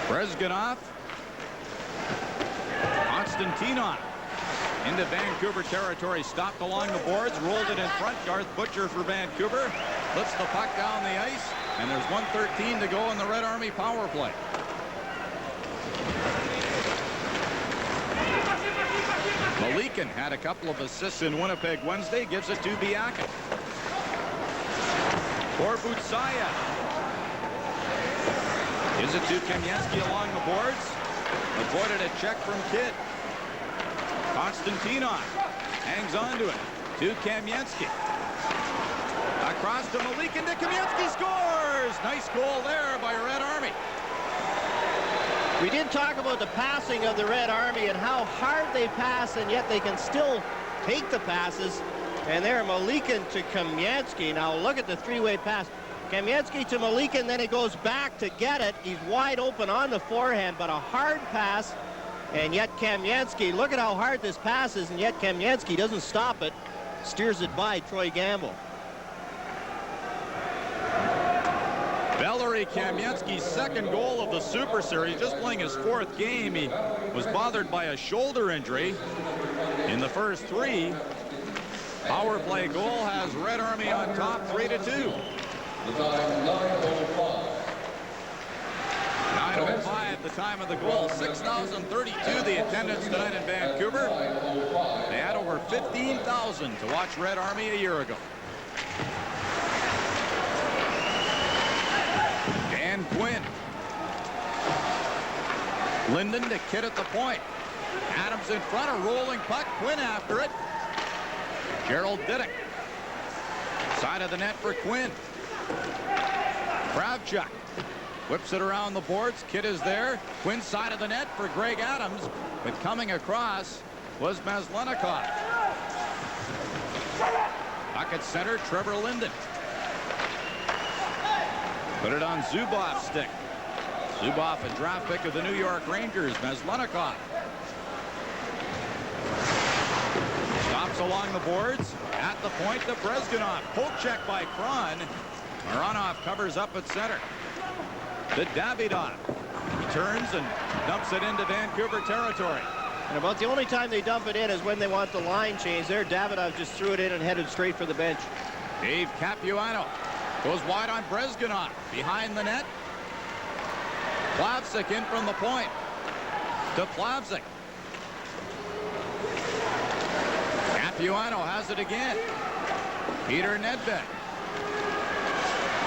Brezgunov. Konstantinov into Vancouver territory, stopped along the boards, rolled it in front. Garth Butcher for Vancouver, lifts the puck down the ice, and there's 1:13 to go in the Red Army power play. Malikin had a couple of assists in Winnipeg Wednesday, gives it to Biakin. For Butsaya. Gives it to Kamensky along the boards. Avoided a check from Kidd. Konstantinov hangs on to it to Kamensky. Across to Malikin to Kamensky, scores! Nice goal there by Red Army. We did talk about the passing of the Red Army and how hard they pass, and yet they can still take the passes. And there, Malikin to Kamyansky. Now look at the three-way pass. Kamyansky to Malikin, then it goes back to get it. He's wide open on the forehand, but a hard pass. And yet Kamyansky, look at how hard this pass is, and yet Kamyansky doesn't stop it. Steers it by Troy Gamble. Valery Kamyansky's second goal of the Super Series, just playing his fourth game. He was bothered by a shoulder injury in the first three. Power play goal has Red Army on top 3-2. 9:05 the time of the goal. 6,032 the attendance tonight in Vancouver. They had over 15,000 to watch Red Army a year ago. Dan Quinn. Linden to Kidd at the point. Adams in front, a rolling puck. Quinn after it. Gerald Diddick. Side of the net for Quinn. Kravchuk whips it around the boards. Kidd is there. Quinn side of the net for Greg Adams. But coming across was Maslenikov. Puck at center, Trevor Linden. Put it on Zubov's stick. Zubov, a draft pick of the New York Rangers. Maslenikov. Stops along the boards. At the point to Brezgunov. Poke check by Kron. Maranov covers up at center. To Davidov. He turns and dumps it into Vancouver territory. And about the only time they dump it in is when they want the line change. There, Davidov just threw it in and headed straight for the bench. Dave Capuano goes wide on Brezgunov. Behind the net. Plavsic in from the point. To Plavsic. Capuano has it again. Peter Nedved.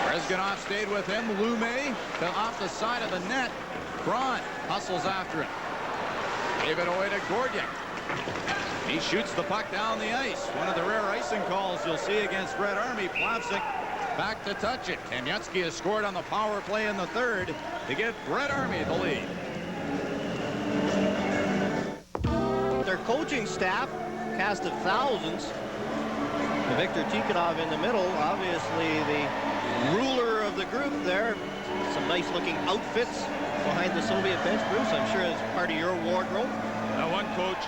Brezgunov stayed with him. Lume to off the side of the net. Braun hustles after it. Gave it away to Gordiak. He shoots the puck down the ice. One of the rare icing calls you'll see against Red Army. Plavsic back to touch it. Kamyansky has scored on the power play in the third to give Red Army the lead. Their coaching staff, cast of thousands. Viktor Tikhonov in the middle, obviously the ruler of the group there. Some nice looking outfits behind the Soviet bench, Bruce. I'm sure it's part of your wardrobe. Now one coach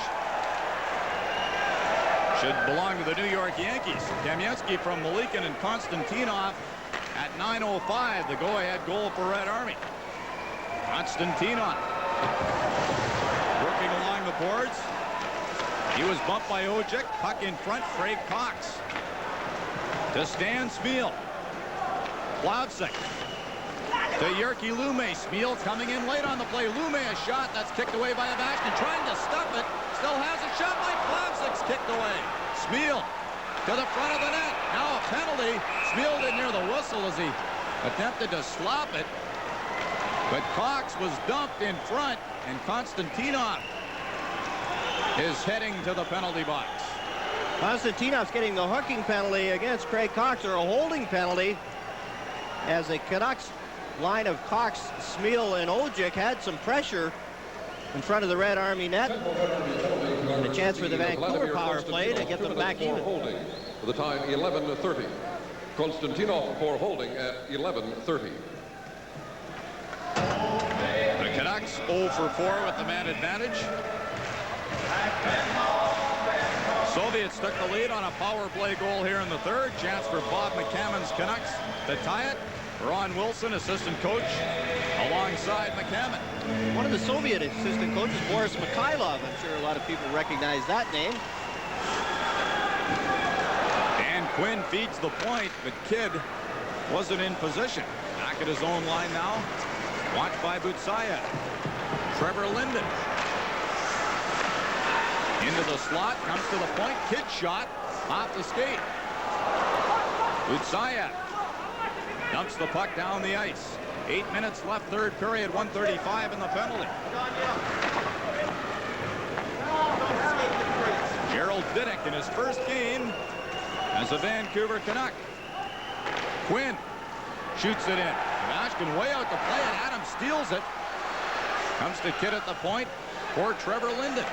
should belong to the New York Yankees. Kamyansky from Malikin and Konstantinov at 9:05. The go-ahead goal for Red Army. Konstantinov working along the boards. He was bumped by Ojik. Puck in front. Craig Cox to Stan Smeal. Plavsic to Yerky Lume. Smeal coming in late on the play. Lume a shot that's kicked away by Avashkin. Trying to stop it. Still has a shot by Plavsic's kicked away. Smeal to the front of the net. Now a penalty. Smeal didn't hear the whistle as he attempted to slop it. But Cox was dumped in front, and Konstantinov is heading to the penalty box. Konstantinov's getting the hooking penalty against Craig Cox, or a holding penalty, as the Canucks line of Cox, Smeal, and Ojik had some pressure in front of the Red Army net. And a chance for the Vancouver power play to get them back even. Holding for the time 11:30. Konstantinov for holding at 11:30. The Canucks 0 for 4 with the man advantage. Soviets took the lead on a power play goal here in the third. Chance for Bob McCammon's Canucks to tie it. Ron Wilson, assistant coach, alongside McCammon. One of the Soviet assistant coaches, Boris Mikhailov. I'm sure a lot of people recognize that name. Dan Quinn feeds the point, but Kidd wasn't in position. Back at his own line now. Watched by Butsayev. Trevor Linden. Into the slot, comes to the point. Kidd shot off the skate. Butsayev dumps the puck down the ice. 8 minutes left, third period, 1:35 in the penalty. Gerald Diddick in his first game as a Vancouver Canuck. Quinn shoots it in. Avashkin way out to play, and Adams steals it. Comes to Kidd at the point for Trevor Linden.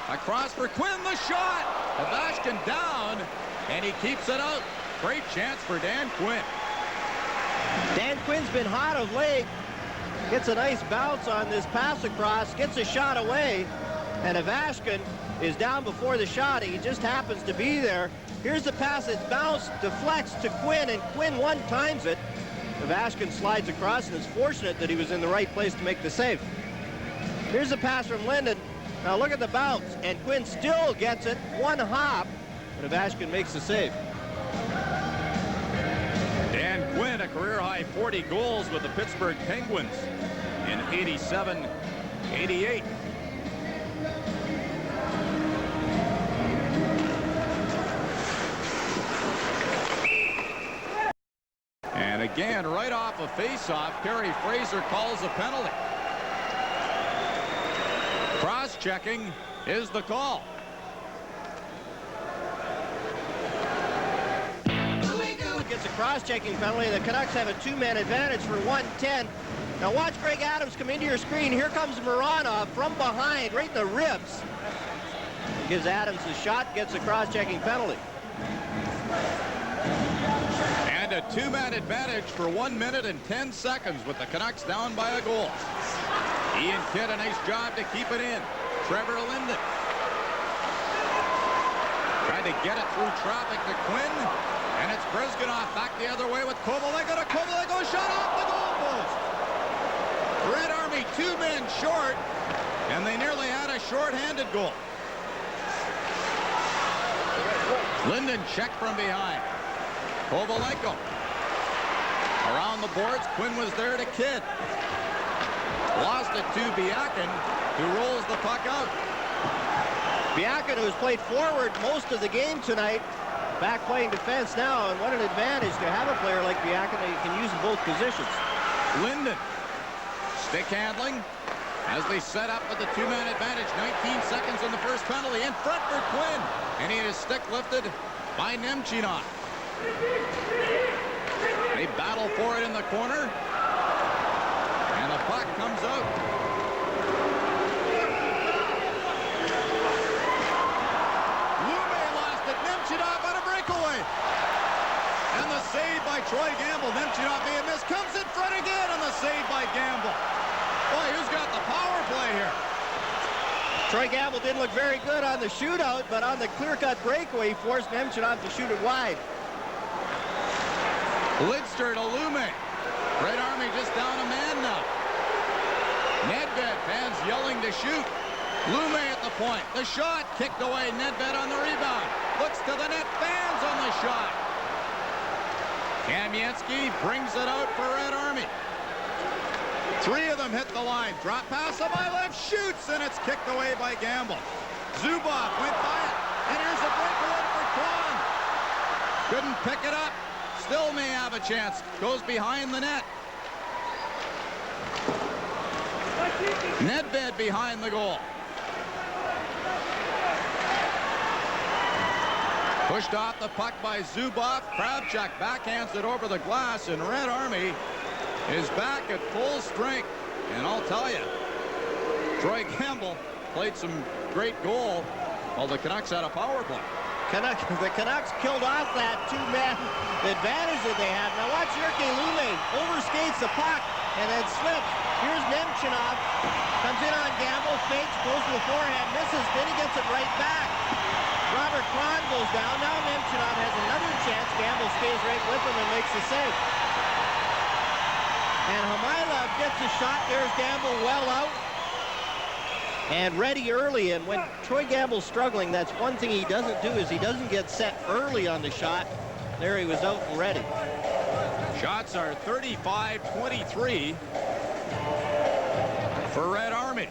Across for Quinn, the shot. Avashkin down, and he keeps it out. Great chance for Dan Quinn. Dan Quinn's been hot of late. Gets a nice bounce on this pass across, gets a shot away, and Ivashkin is down before the shot. He just happens to be there. Here's the pass. It's bounced, deflects to Quinn, and Quinn one times it. Ivashkin slides across and is fortunate that he was in the right place to make the save. Here's the pass from Linden. Now look at the bounce, and Quinn still gets it, one hop, and Ivashkin makes the save. Dan Quinn, a career-high 40 goals with the Pittsburgh Penguins in 87-88. And again, right off a face-off, Kerry Fraser calls a penalty. Cross-checking is the call. Gets a cross-checking penalty. The Canucks have a two-man advantage for 1:10. Now watch Greg Adams come into your screen. Here comes Moranov from behind, right in the ribs. Gives Adams a shot, gets a cross-checking penalty. And a two-man advantage for 1 minute and 10 seconds with the Canucks down by a goal. Ian Kidd, a nice job to keep it in. Trevor Linden tried to get it through traffic to Quinn. And it's Brizganoff back the other way with Kovalenko to Kovalenko, shot off the goal post. Red Army 2 men short, and they nearly had a short-handed goal. Linden checked from behind. Kovalenko around the boards. Quinn was there to Kidd. Lost it to Biakin, who rolls the puck out. Biakin, who's played forward most of the game tonight, back playing defense now, and what an advantage to have a player like Biakin that you can use in both positions. Linden, stick handling as they set up with the two-man advantage. 19 seconds in the first penalty. In front for Quinn, and he had his stick lifted by Nemchinov. They battle for it in the corner, and the puck comes out. Nemchinov on a breakaway. And the save by Troy Gamble. Nemchinov may have missed. Comes in front again on the save by Gamble. Boy, who's got the power play here? Troy Gamble didn't look very good on the shootout, but on the clear-cut breakaway, he forced Nemchinov to shoot it wide. Lidster to Lume. Red Army just down a man now. Nedved, fans yelling to shoot. Lume at the point. The shot kicked away. Nedved on the rebound. Looks to the net. Fans on the shot. Kamensky brings it out for Red Army. 3 of them hit the line. Drop pass on my left. Shoots, and it's kicked away by Gamble. Zubov went by it. And here's a breakaway for Kron. Couldn't pick it up. Still may have a chance. Goes behind the net. Nedved behind the goal. Pushed off the puck by Zubov. Kravchuk backhands it over the glass, and Red Army is back at full strength. And I'll tell you, Troy Gamble played some great goal while the Canucks had a power play. The Canucks killed off that two-man advantage that they had. Now watch Jyrki Lume overskates the puck and then slips. Here's Nemchinov. Comes in on Gamble, fakes, goes to the forehand, misses, then he gets it right back. Robert Kron goes down. Now Nemchinov has another chance. Gamble stays right with him and makes the save. And Hamailov gets a shot. There's Gamble well out. And ready early. And when Troy Gamble's struggling, that's one thing he doesn't do, is he doesn't get set early on the shot. There he was out and ready. Shots are 35-23 for Red Army.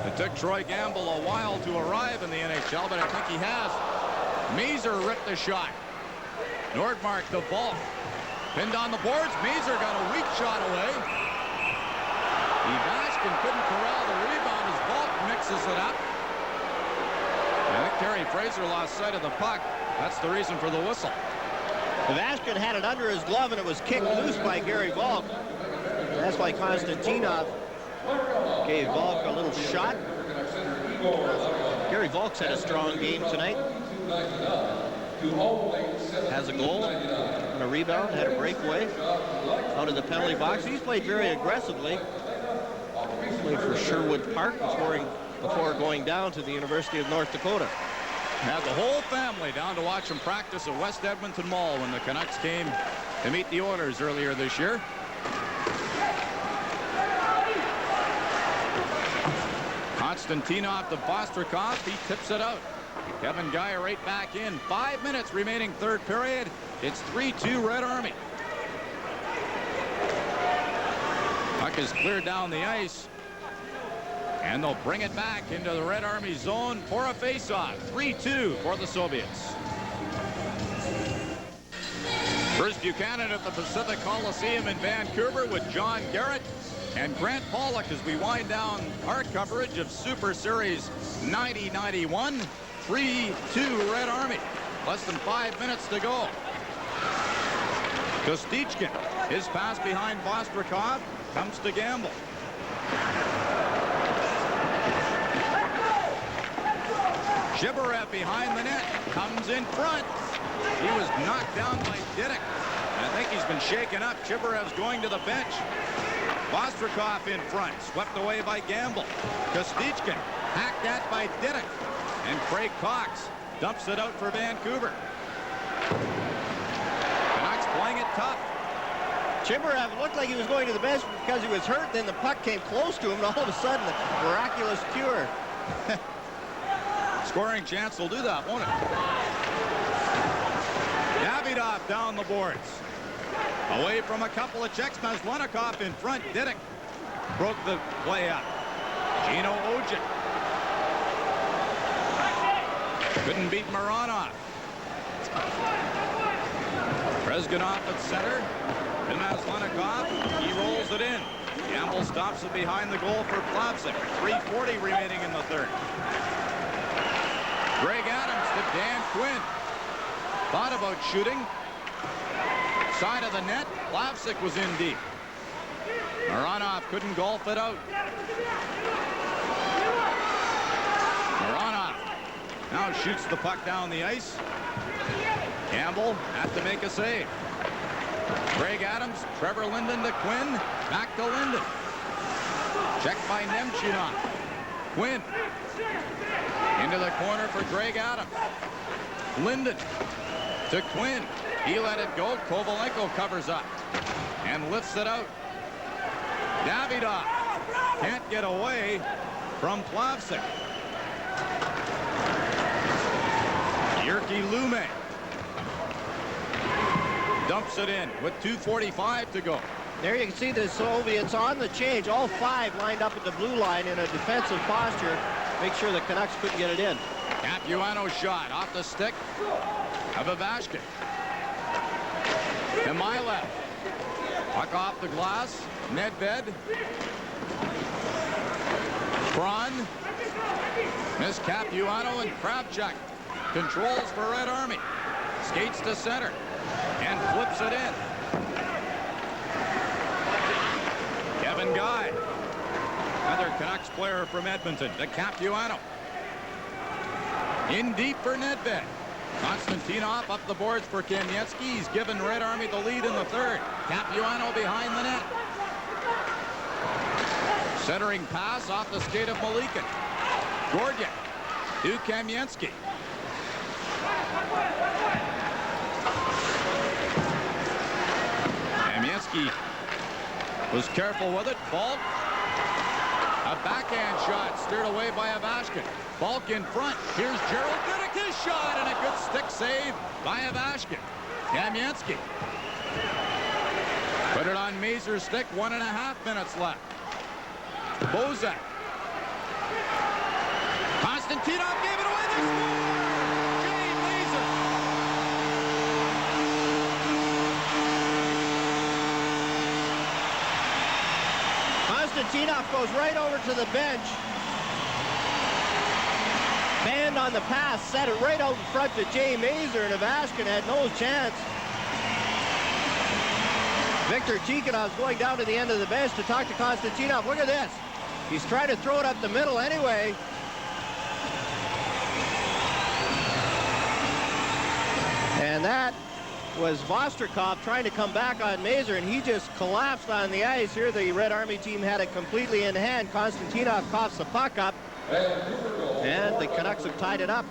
It took Troy Gamble a while to arrive in the NHL, but I think he has. Mazur ripped the shot. Nordmark to Volk. Pinned on the boards. Mazur got a weak shot away. Ivashkin couldn't corral the rebound as Volk mixes it up. I think Kerry Fraser lost sight of the puck. That's the reason for the whistle. Ivashkin had it under his glove, and it was kicked loose by Gary Volk. That's why Konstantinov gave Volk a little shot. Gary Volk's had a strong game tonight. has a goal and a rebound, had a breakaway out of the penalty box. He's played very aggressively. Played for Sherwood Park before going down to the University of North Dakota. Had the whole family down to watch him practice at West Edmonton Mall when the Canucks came to meet the Oilers earlier this year. Konstantinov to Vostrikov. He tips it out. Kevin Guy right back in. 5 minutes remaining third period. It's 3-2 Red Army. Puck is cleared down the ice. And they'll bring it back into the Red Army zone for a face-off. 3-2 for the Soviets. Bruce Buchanan at the Pacific Coliseum in Vancouver with John Garrett and Grant Pollock as we wind down our coverage of Super Series 90-91. 3-2 Red Army. Less than 5 minutes to go. Kostichkin, his pass behind Vostrikov, comes to Gamble. Shibarev behind the net, comes in front. He was knocked down by Diddick. I think he's been shaken up. Shibarev's going to the bench. Vostrikov in front, swept away by Gamble. Kostichkin, hacked at by Diddick. And Craig Cox dumps it out for Vancouver. Canucks playing it tough. Shibarev looked like he was going to the bench because he was hurt. Then the puck came close to him, and all of a sudden, a miraculous cure. Scoring chance will do that, won't it? Davidov down the boards. Away from a couple of checks. Maslenikov in front. Diddick broke the play up. Gino Ojin. Couldn't beat Mironov. Rezganov at center. And Maslenikov, he rolls it in. Gamble stops it behind the goal for Plavsic. 3:40 remaining in the third. Greg Adams to Dan Quinn. Thought about shooting. Side of the net. Plavsic was in deep. Mironov couldn't golf it out. Mironov now shoots the puck down the ice. Campbell had to make a save. Greg Adams, Trevor Linden to Quinn. Back to Linden. Checked by Nemchinov. Quinn. Into the corner for Greg Adams. Linden to Quinn. He let it go. Kovalenko covers up and lifts it out. Davidov can't get away from Plavsic. Jyrki Lume dumps it in with 2:45 to go. There you can see the Soviets on the change. All five lined up at the blue line in a defensive posture. Make sure the Canucks couldn't get it in. Capuano shot off the stick of Ivashkin. To my left. Puck off the glass. Nedved. Kron. Miss Capuano and Kravchuk. Controls for Red Army. Skates to center. And flips it in. Kevin Guy. Another Canucks player from Edmonton. To Capuano. In deep for Nedved. Konstantinov up the boards for Kamensky. He's given Red Army the lead in the third. Capuano behind the net. Centering pass off the skate of Malikin. Gordon to Kamensky. Kamensky was careful with it. Falk. A backhand shot steered away by Ivashkin. Falk in front. Here's Gerald Diddick, his shot, and a good stick save by Ivashkin. Kamensky. Put it on Mazur's stick. 1.5 minutes left. Bozak. Konstantinov gave it away. They score! Jay Mazur. Konstantinov goes right over to the bench. Band on the pass, set it right out in front to Jay Mazur, and Ivashkin had no chance. Victor Tikhonov's going down to the end of the bench to talk to Konstantinov. Look at this. He's trying to throw it up the middle anyway. And that was Vosterkov trying to come back on Mazur, and he just collapsed on the ice. Here the Red Army team had it completely in hand. Konstantinov coughs the puck up, and the Canucks have tied it up.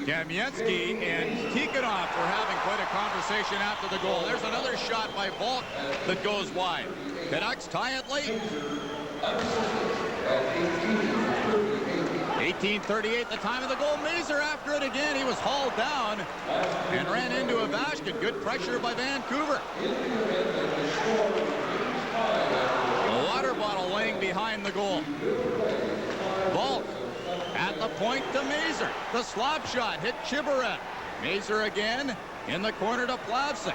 Kamensky and Tikhonov were having quite a conversation after the goal. There's another shot by Volk that goes wide. Canucks tie it late. 18:38, the time of the goal. Mazur after it again. He was hauled down and ran into Ovechkin. Good pressure by Vancouver. A water bottle laying behind the goal. Volk at the point to Mazur. The slap shot hit Chibaret. Mazur again in the corner to Plavsic.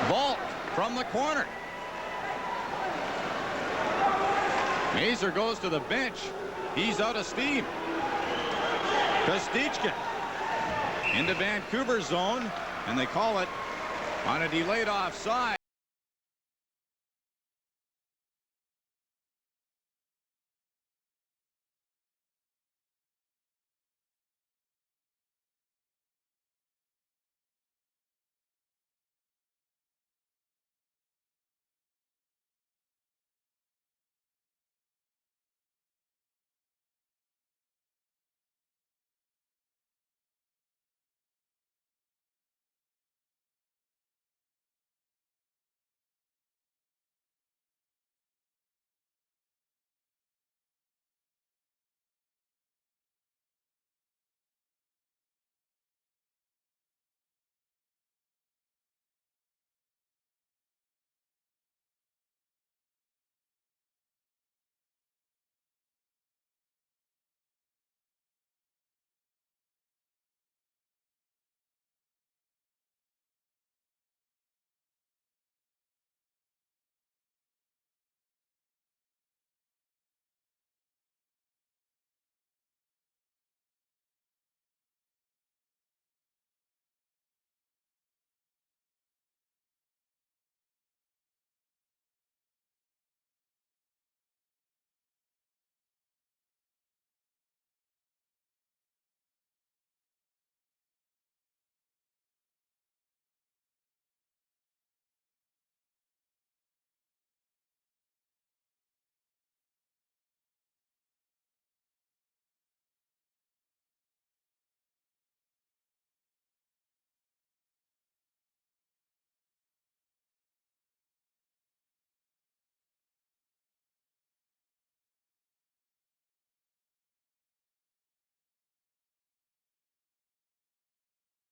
Volk from the corner. Mazur goes to the bench. He's out of steam. Kostichkin into Vancouver zone, and they call it on a delayed offside.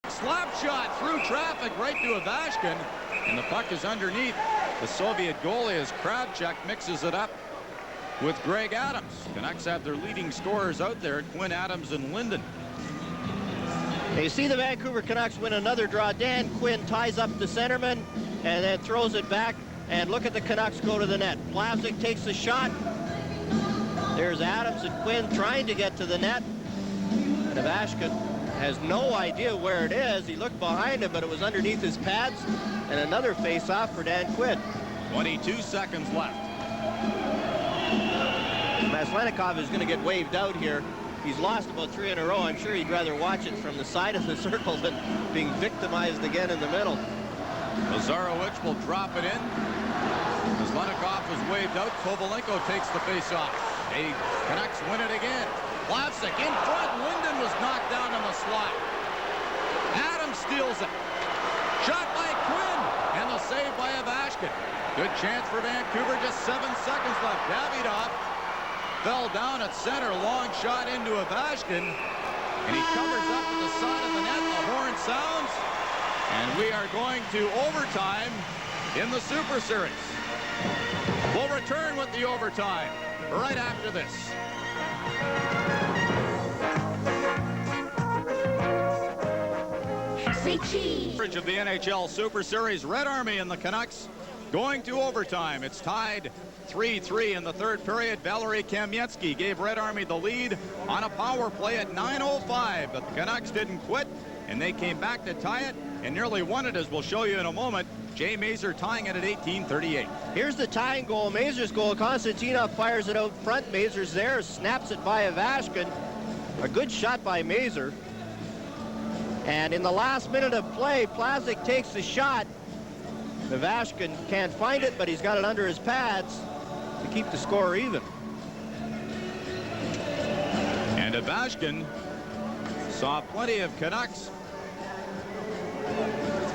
Slap shot through traffic right to Ovechkin, and the puck is underneath the Soviet goalie as Kravchuk mixes it up with Greg Adams. Canucks have their leading scorers out there, Quinn Adams and Linden. You see the Vancouver Canucks win another draw. Dan Quinn ties up the centerman and then throws it back, and look at the Canucks go to the net. Plavsic takes the shot. There's Adams and Quinn trying to get to the net, and Ovechkin has no idea where it is. He looked behind him, but it was underneath his pads. And another face-off for Dan Quinn. 22 seconds left. Maslenikov is going to get waved out here. He's lost about 3 in a row. I'm sure he'd rather watch it from the side of the circle than being victimized again in the middle. Lazarowicz will drop it in. Maslenikov was waved out. Kovalenko takes the face-off. Hey, Canucks win it again. Plavsic in front. Linden was knocked down on the slot. Adams steals it. Shot by Quinn, and the save by Ovechkin. Good chance for Vancouver. Just 7 seconds left. Davidov fell down at center. Long shot into Ovechkin, and he covers up to the side of the net. The horn sounds, and we are going to overtime in the Super Series. We'll return with the overtime right after this. Coverage of the NHL Super Series. Red Army and the Canucks going to overtime. It's tied 3-3 in the third period. Valery Kamensky gave Red Army the lead on a power play at 9:05, but the Canucks didn't quit, and they came back to tie it and nearly won it, as we'll show you in a moment. Jay Mazur tying it at 18:38. Here's the tying goal. Mazur's goal. Konstantinov fires it out front. Mazur's there, snaps it by Ovechkin. A good shot by Mazur. And in the last minute of play, Plavsic takes the shot. Ivashkin can't find it, but he's got it under his pads to keep the score even. And Ivashkin saw plenty of Canucks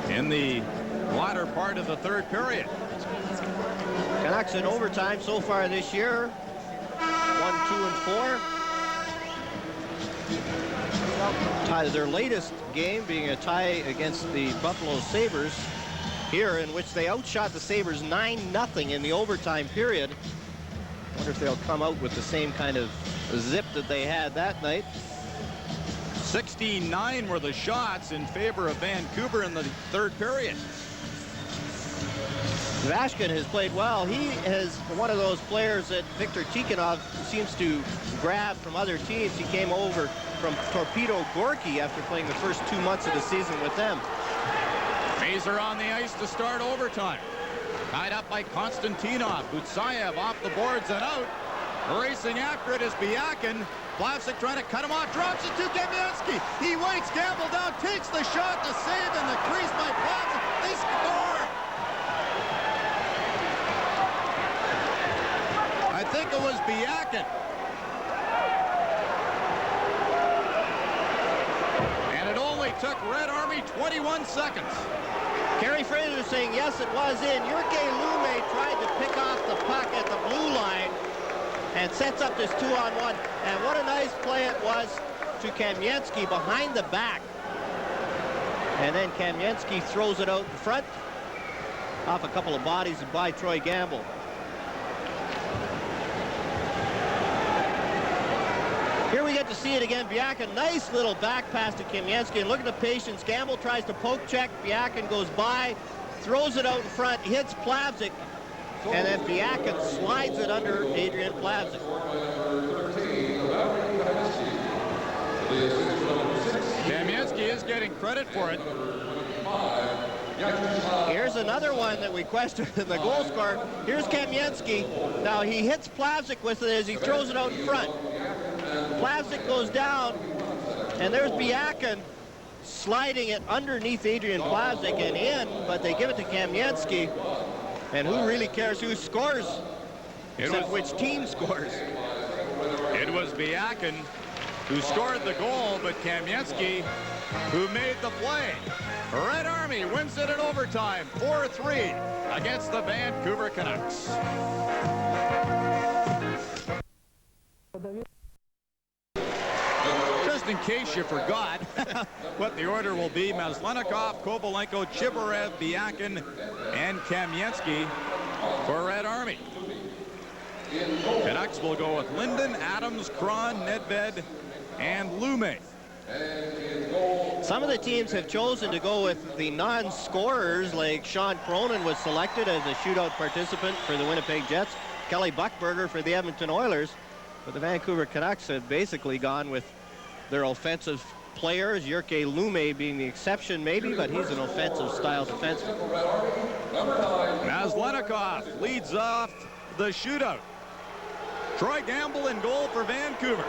in the latter part of the third period. Canucks in overtime so far this year. 1, 2, and 4. Their latest game being a tie against the Buffalo Sabres here, in which they outshot the Sabres 9-0 in the overtime period. I wonder if they'll come out with the same kind of zip that they had that night. 69 were the shots in favor of Vancouver in the third period. Ivashkin has played well. He is one of those players that Viktor Tikhonov seems to grab from other teams. He came over from Torpedo Gorky after playing the first 2 months of the season with them. Mazur on the ice to start overtime. Tied up by Konstantinov. Butsayev off the boards and out. Racing after it is Biakin. Plavsic trying to cut him off. Drops it to Kamensky. He waits. Gamble down. Takes the shot. The save in the crease by Plavsic. They score. I think it was Biakin. And it only took Red Army 21 seconds. Kerry Fraser saying yes, it was in. Jurke Lume tried to pick off the puck at the blue line and sets up this 2-on-1. And what a nice play it was to Kamensky behind the back. And then Kamensky throws it out in front off a couple of bodies by Troy Gamble. Here we get to see it again. Biakin, nice little back pass to Kamensky, and look at the patience. Gamble tries to poke check. Biakin goes by, throws it out in front, hits Plavsic, and then Biakin slides it under Adrian Plavsic. Kamensky is getting credit for it. Here's another one that we questioned in the goal scorer. Here's Kamensky. Now he hits Plavsic with it as he throws it out in front. Plavsic goes down, and there's Biakin sliding it underneath Adrian Plavsic and in, but they give it to Kamensky. And who really cares who scores, except which team scores? It was Biakin who scored the goal, but Kamensky who made the play. Red Army wins it in overtime, 4-3 against the Vancouver Canucks. Just in case you forgot what the order will be, Maslenikov, Kovalenko, Chibarev, Biakin, and Kamensky for Red Army. Canucks will go with Linden, Adams, Cron, Nedved, and Lume. Some of the teams have chosen to go with the non-scorers, like Sean Cronin was selected as a shootout participant for the Winnipeg Jets, Kelly Buchberger for the Edmonton Oilers, but the Vancouver Canucks have basically gone with their offensive players, Jurke Lume being the exception maybe, but he's an offensive style defenseman. Maslenikov leads off the shootout. Troy Gamble in goal for Vancouver.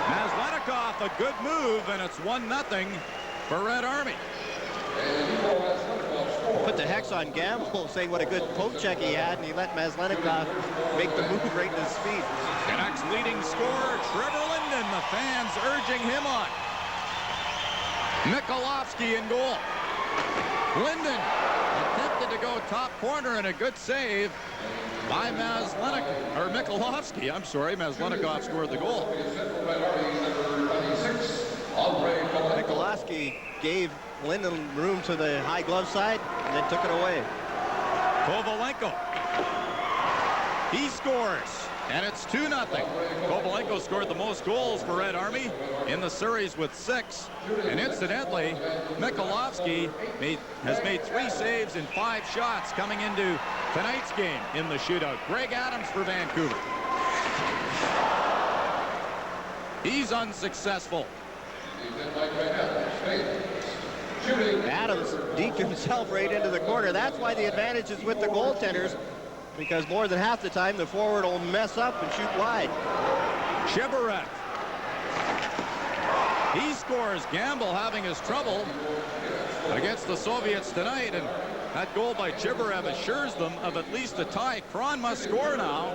Maslenikov, a good move, and it's 1-0 for Red Army. Put the hex on Gamble, saying what a good poke check he had, and he let Maslenikov make the move right to his feet. Canucks leading scorer, Trevor Linden, the fans urging him on. Mikolovsky in goal. Linden attempted to go top corner, and a good save by Mikolovsky. I'm sorry, Maslenikov scored the goal. Mikolovsky gave Linden room to the high glove side and then took it away. Kovalenko. He scores, and it's 2-0. Kovalenko scored the most goals for Red Army in the series with 6. And incidentally, Mikolovsky has made 3 saves in 5 shots coming into tonight's game in the shootout. Greg Adams for Vancouver. He's unsuccessful. Adams deked himself right into the corner. That's why the advantage is with the goaltenders, because more than half the time the forward will mess up and shoot wide. Chibarev. He scores. Gamble having his trouble against the Soviets tonight, and that goal by Chibarev assures them of at least a tie. Kron must score now,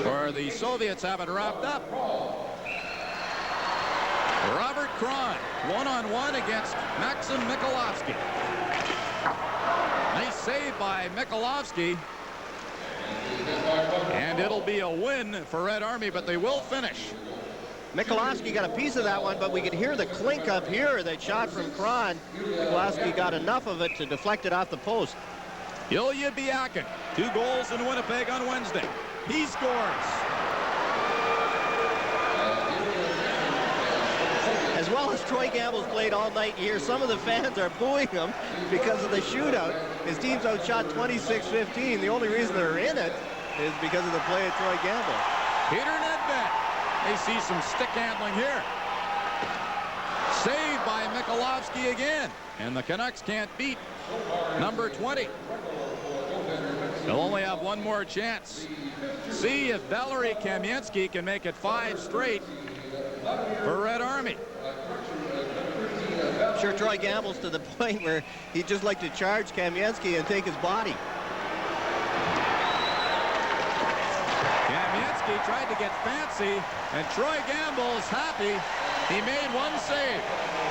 or the Soviets have it wrapped up. Robert Kron, one-on-one against Maxim Mikolovsky. Nice save by Mikolovsky. And it'll be a win for Red Army, but they will finish. Mikolovsky got a piece of that one, but we could hear the clink up here. That shot from Kron. Mikolovsky got enough of it to deflect it off the post. Ilya Biakin, 2 goals in Winnipeg on Wednesday. He scores. As well as Troy Gamble's played all night here, some of the fans are booing him because of the shootout. His team's outshot 26-15. The only reason they're in it is because of the play of Troy Gamble. Peter Nedved. They see some stick handling here. Saved by Mikolovsky again. And the Canucks can't beat number 20. They'll only have one more chance. See if Valery Kamensky can make it 5 straight for Red Army. I'm sure Troy Gamble's to the point where he'd just like to charge Kamensky and take his body. Kamensky tried to get fancy, and Troy Gamble is happy. He made one save.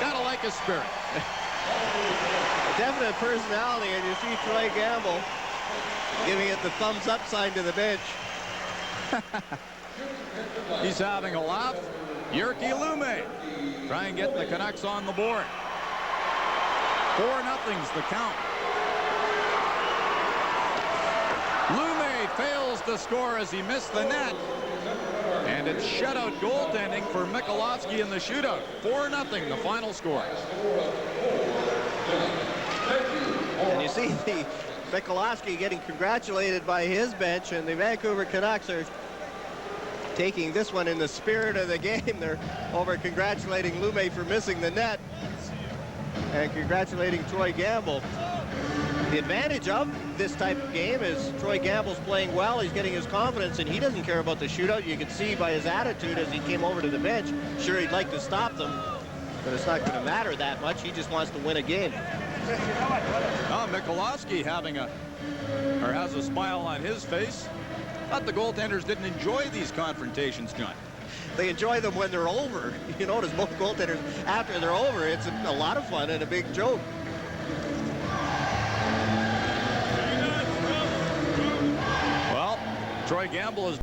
Gotta like his spirit. A definite personality, and you see Troy Gamble giving it the thumbs up sign to the bench. He's having a laugh. Jyrki Lume try and get the Canucks on the board. 4-0's the count. Lume fails to score as he missed the net. And it's shutout goaltending for Mikolovsky in the shootout. 4-0 the final score. And you see the Mikolovsky getting congratulated by his bench, and the Vancouver Canucks are taking this one in the spirit of the game. They're over congratulating Lume for missing the net and congratulating Troy Gamble. The advantage of this type of game is Troy Gamble's playing well. He's getting his confidence, and he doesn't care about the shootout. You can see by his attitude as he came over to the bench. Sure, he'd like to stop them, but it's not going to matter that much. He just wants to win a game. Oh, Mikolovsky has a smile on his face. Thought the goaltenders didn't enjoy these confrontations, John. They enjoy them when they're over. You notice most goaltenders, after they're over, it's a lot of fun and a big joke. Well, Troy Gamble is